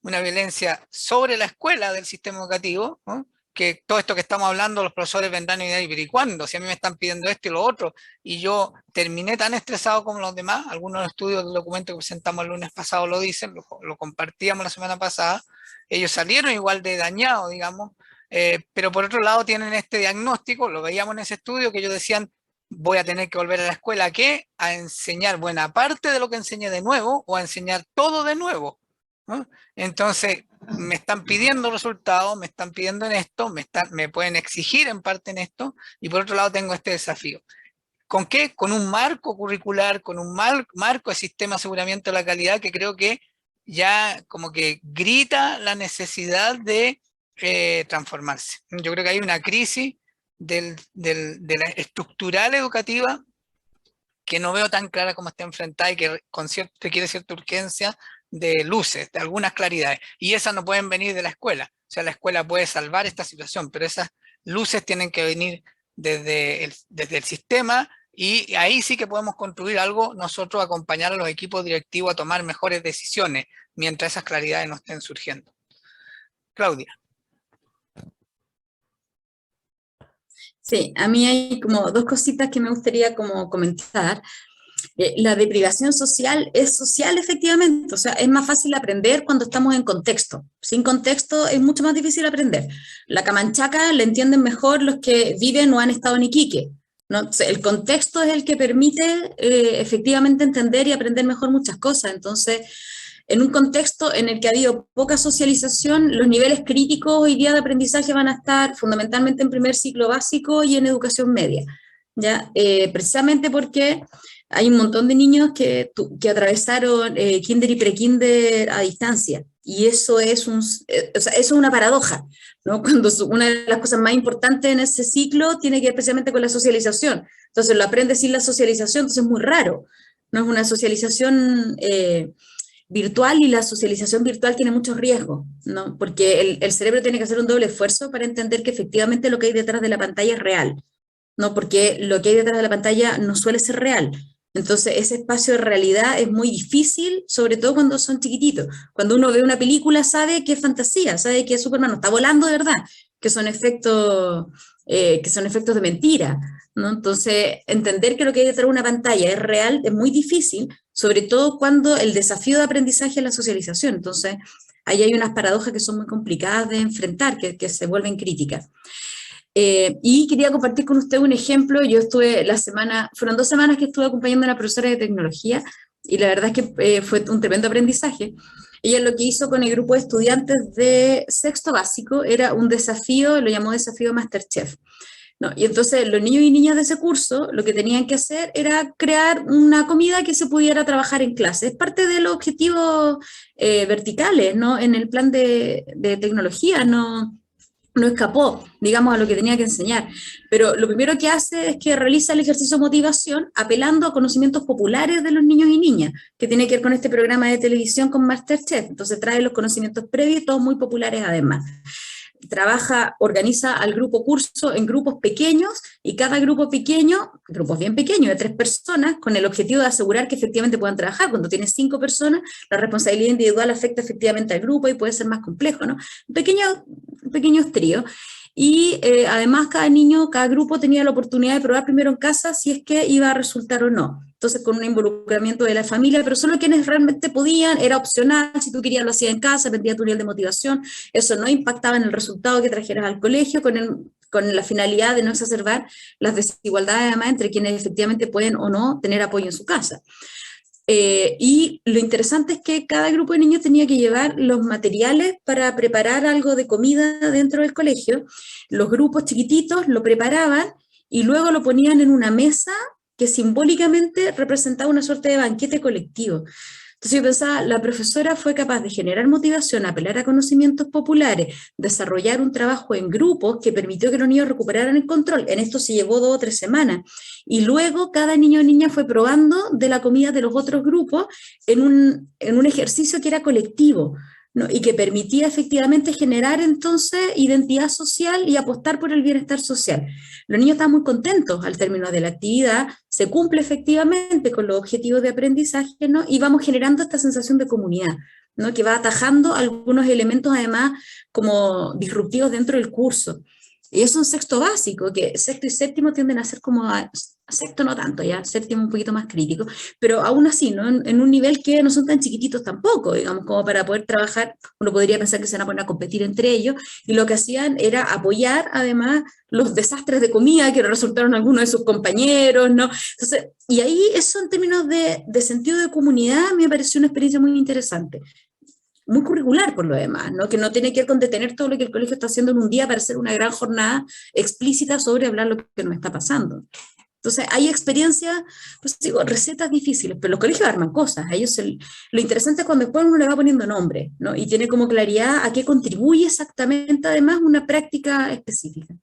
una violencia sobre la escuela del sistema educativo, ¿no?, que todo esto que estamos hablando, los profesores vendrán y dirán, ¿y cuándo? Si a mí me están pidiendo esto y lo otro, y yo terminé tan estresado como los demás. Algunos estudios del documento que presentamos el lunes pasado lo dicen, lo compartíamos la semana pasada, ellos salieron igual de dañados, digamos, pero por otro lado tienen este diagnóstico, lo veíamos en ese estudio, que ellos decían, voy a tener que volver a la escuela, ¿a qué? A enseñar buena parte de lo que enseñé de nuevo, o a enseñar todo de nuevo, ¿no? Entonces, me están pidiendo resultados, me están pidiendo en esto, me pueden exigir en parte en esto, y por otro lado tengo este desafío. ¿Con qué? Con un marco curricular, con un marco de sistema de aseguramiento de la calidad que creo que ya como que grita la necesidad de transformarse. Yo creo que hay una crisis de la estructural educativa que no veo tan clara como está enfrentada y que requiere cierta urgencia de luces, de algunas claridades. Y esas no pueden venir de la escuela. O sea, la escuela puede salvar esta situación, pero esas luces tienen que venir desde el sistema, y ahí sí que podemos construir algo, nosotros acompañar a los equipos directivos a tomar mejores decisiones mientras esas claridades no estén surgiendo. Claudia. Sí, a mí hay como dos cositas que me gustaría como comentar. La deprivación social es social efectivamente, o sea, es más fácil aprender cuando estamos en contexto. Sin contexto es mucho más difícil aprender. La camanchaca la entienden mejor los que viven o han estado en Iquique, ¿no? Entonces, el contexto es el que permite efectivamente entender y aprender mejor muchas cosas. Entonces, en un contexto en el que ha habido poca socialización, los niveles críticos hoy día de aprendizaje van a estar fundamentalmente en primer ciclo básico y en educación media, ¿ya? Precisamente porque hay un montón de niños que atravesaron kinder y prekinder a distancia, y eso es, o sea, eso es una paradoja, ¿no? Cuando una de las cosas más importantes en ese ciclo tiene que ver precisamente con la socialización. Entonces lo aprende sin la socialización, entonces es muy raro, no es una socialización virtual, y la socialización virtual tiene muchos riesgos, ¿no? Porque el cerebro tiene que hacer un doble esfuerzo para entender que efectivamente lo que hay detrás de la pantalla es real, ¿no? Porque lo que hay detrás de la pantalla no suele ser real. Entonces ese espacio de realidad es muy difícil, sobre todo cuando son chiquititos. Cuando uno ve una película sabe que es fantasía, sabe que Superman no está volando de verdad, que son efectos de mentira, ¿no? Entonces, entender que lo que hay detrás de una pantalla es real es muy difícil, sobre todo cuando el desafío de aprendizaje es la socialización. Entonces, ahí hay unas paradojas que son muy complicadas de enfrentar, que se vuelven críticas. Y quería compartir con usted un ejemplo. Yo fueron 2 semanas que estuve acompañando a una profesora de tecnología, y la verdad es que fue un tremendo aprendizaje. Ella lo que hizo con el grupo de estudiantes de sexto básico era un desafío, lo llamó desafío MasterChef, ¿no? Y entonces los niños y niñas de ese curso lo que tenían que hacer era crear una comida que se pudiera trabajar en clase. Es parte de los objetivos verticales, ¿no? En el plan de tecnología no escapó, digamos, a lo que tenía que enseñar. Pero lo primero que hace es que realiza el ejercicio de motivación apelando a conocimientos populares de los niños y niñas, que tiene que ver con este programa de televisión con MasterChef. Entonces trae los conocimientos previos, todos muy populares además. Organiza al grupo curso en grupos pequeños, y cada grupo pequeño, grupos bien pequeños de 3 personas, con el objetivo de asegurar que efectivamente puedan trabajar. Cuando tienes 5 personas, la responsabilidad individual afecta efectivamente al grupo y puede ser más complejo, ¿no? Pequeños tríos. Y además cada grupo tenía la oportunidad de probar primero en casa si es que iba a resultar o no. Entonces con un involucramiento de la familia, pero solo quienes realmente podían, era opcional, si tú querías lo hacías en casa, dependía de tu nivel de motivación, eso no impactaba en el resultado que trajeras al colegio, con la finalidad de no exacerbar las desigualdades además entre quienes efectivamente pueden o no tener apoyo en su casa. Y lo interesante es que cada grupo de niños tenía que llevar los materiales para preparar algo de comida dentro del colegio. Los grupos chiquititos lo preparaban y luego lo ponían en una mesa que simbólicamente representaba una suerte de banquete colectivo. Entonces yo pensaba, la profesora fue capaz de generar motivación, apelar a conocimientos populares, desarrollar un trabajo en grupos que permitió que los niños recuperaran el control. En esto se llevó 2 o 3 semanas. Y luego cada niño o niña fue probando de la comida de los otros grupos en un ejercicio que era colectivo, ¿no? Y que permitía efectivamente generar entonces identidad social y apostar por el bienestar social. Los niños estaban muy contentos al término de la actividad, se cumple efectivamente con los objetivos de aprendizaje, ¿no? Y vamos generando esta sensación de comunidad, ¿no? Que va atajando algunos elementos además como disruptivos dentro del curso. Y eso en sexto básico, que sexto y séptimo tienden a ser como sexto no tanto, ya, séptimo un poquito más crítico, pero aún así, ¿no? En un nivel que no son tan chiquititos tampoco, digamos, como para poder trabajar. Uno podría pensar que se van a poner a competir entre ellos, y lo que hacían era apoyar además los desastres de comida que resultaron algunos de sus compañeros, ¿no? Entonces, y ahí eso en términos de sentido de comunidad me pareció una experiencia muy interesante. Muy curricular por lo demás, ¿no? Que no tiene que ver con detener todo lo que el colegio está haciendo en un día para hacer una gran jornada explícita sobre hablar lo que nos está pasando. Entonces, hay experiencia, pues digo, recetas difíciles, pero los colegios arman cosas. A ellos lo interesante es cuando después uno le va poniendo nombre, ¿no? Y tiene como claridad a qué contribuye exactamente, además, una práctica específica.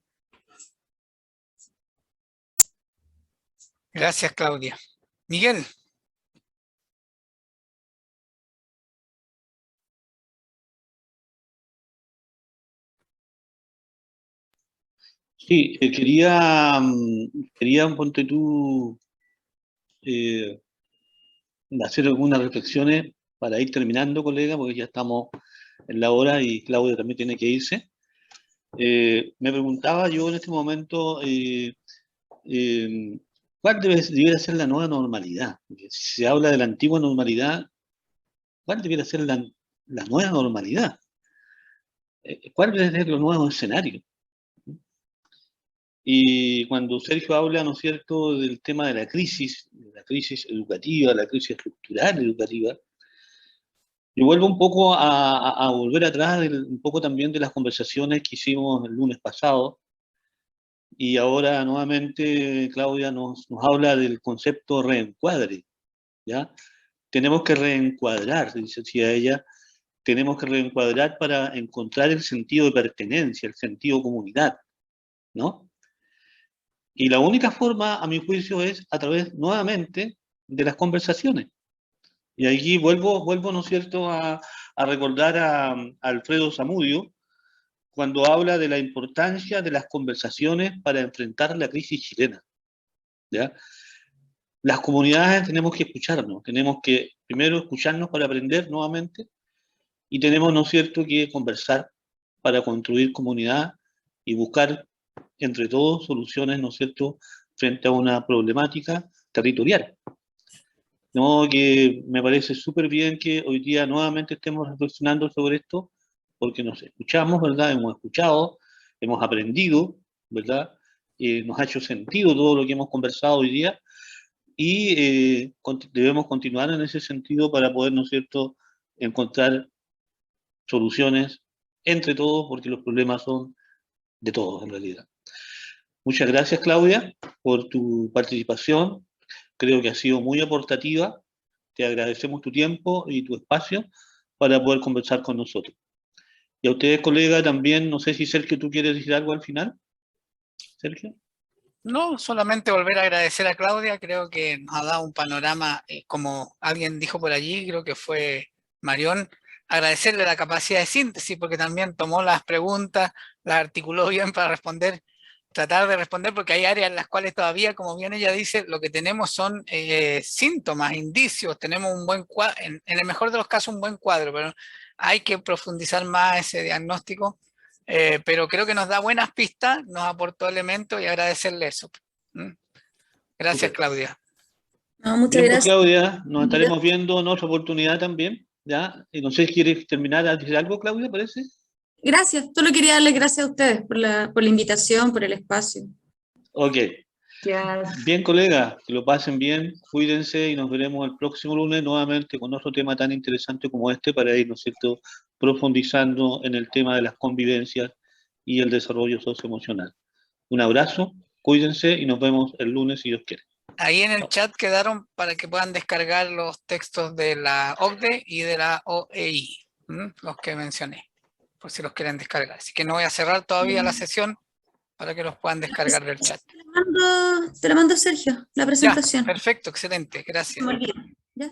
Gracias, Claudia. Miguel. Sí, quería, ponte tú, hacer algunas reflexiones para ir terminando, colega, porque ya estamos en la hora y Claudia también tiene que irse. Me preguntaba yo en este momento, ¿cuál debería ser la nueva normalidad? Porque si se habla de la antigua normalidad, ¿cuál debería ser la nueva normalidad? ¿Cuál debería ser los nuevos escenarios? Y cuando Sergio habla, ¿no es cierto?, del tema de la crisis educativa, la crisis estructural educativa, yo vuelvo un poco a volver atrás, un poco también de las conversaciones que hicimos el lunes pasado, y ahora nuevamente Claudia nos habla del concepto reencuadre, ¿ya? Tenemos que reencuadrar, decía ella, tenemos que reencuadrar para encontrar el sentido de pertenencia, el sentido de comunidad, ¿no? Y la única forma, a mi juicio, es a través, nuevamente, de las conversaciones. Y aquí vuelvo, ¿no es cierto?, a recordar a Alfredo Zamudio, cuando habla de la importancia de las conversaciones para enfrentar la crisis chilena, ¿ya? Las comunidades tenemos que escucharnos, tenemos que primero escucharnos para aprender nuevamente, y tenemos, ¿no es cierto?, que conversar para construir comunidad y buscar entre todos soluciones, ¿no es cierto?, frente a una problemática territorial. No, que me parece súper bien que hoy día nuevamente estemos reflexionando sobre esto, porque nos escuchamos, ¿verdad? Hemos escuchado, hemos aprendido, ¿verdad? Nos ha hecho sentido todo lo que hemos conversado hoy día, y debemos continuar en ese sentido para poder, ¿no es cierto?, encontrar soluciones entre todos, porque los problemas son de todos en realidad. Muchas gracias, Claudia, por tu participación. Creo que ha sido muy aportativa. Te agradecemos tu tiempo y tu espacio para poder conversar con nosotros. Y a ustedes, colega, también, no sé si Sergio, ¿tú quieres decir algo al final? Sergio. No, solamente volver a agradecer a Claudia, creo que nos ha dado un panorama, como alguien dijo por allí, creo que fue Marión, agradecerle la capacidad de síntesis, porque también tomó las preguntas, las articuló bien para responder, tratar de responder, porque hay áreas en las cuales todavía, como bien ella dice, lo que tenemos son síntomas, indicios, tenemos un buen cuadro, en el mejor de los casos un buen cuadro, pero hay que profundizar más ese diagnóstico. Pero creo que nos da buenas pistas, nos aportó elementos y agradecerle eso. Gracias, Super. Claudia. No, muchas Bien, gracias. pues, Claudia, nos estaremos viendo en otra oportunidad también, ¿ya? Y no sé si quieres terminar a decir algo, Claudia, ¿parece? Gracias, solo quería darles gracias a ustedes por la invitación, por el espacio. Ok. Gracias. Bien, colegas, que lo pasen bien, cuídense y nos veremos el próximo lunes nuevamente con otro tema tan interesante como este para ir, ¿no es cierto?, profundizando en el tema de las convivencias y el desarrollo socioemocional. Un abrazo, cuídense y nos vemos el lunes si Dios quiere. Ahí en el chat quedaron para que puedan descargar los textos de la OCDE y de la OEI, los que mencioné, por si los quieren descargar. Así que no voy a cerrar todavía la sesión para que los puedan descargar del chat. Te la mando, Sergio, la presentación. Ya, perfecto, excelente, gracias. No me olvido, ¿ya?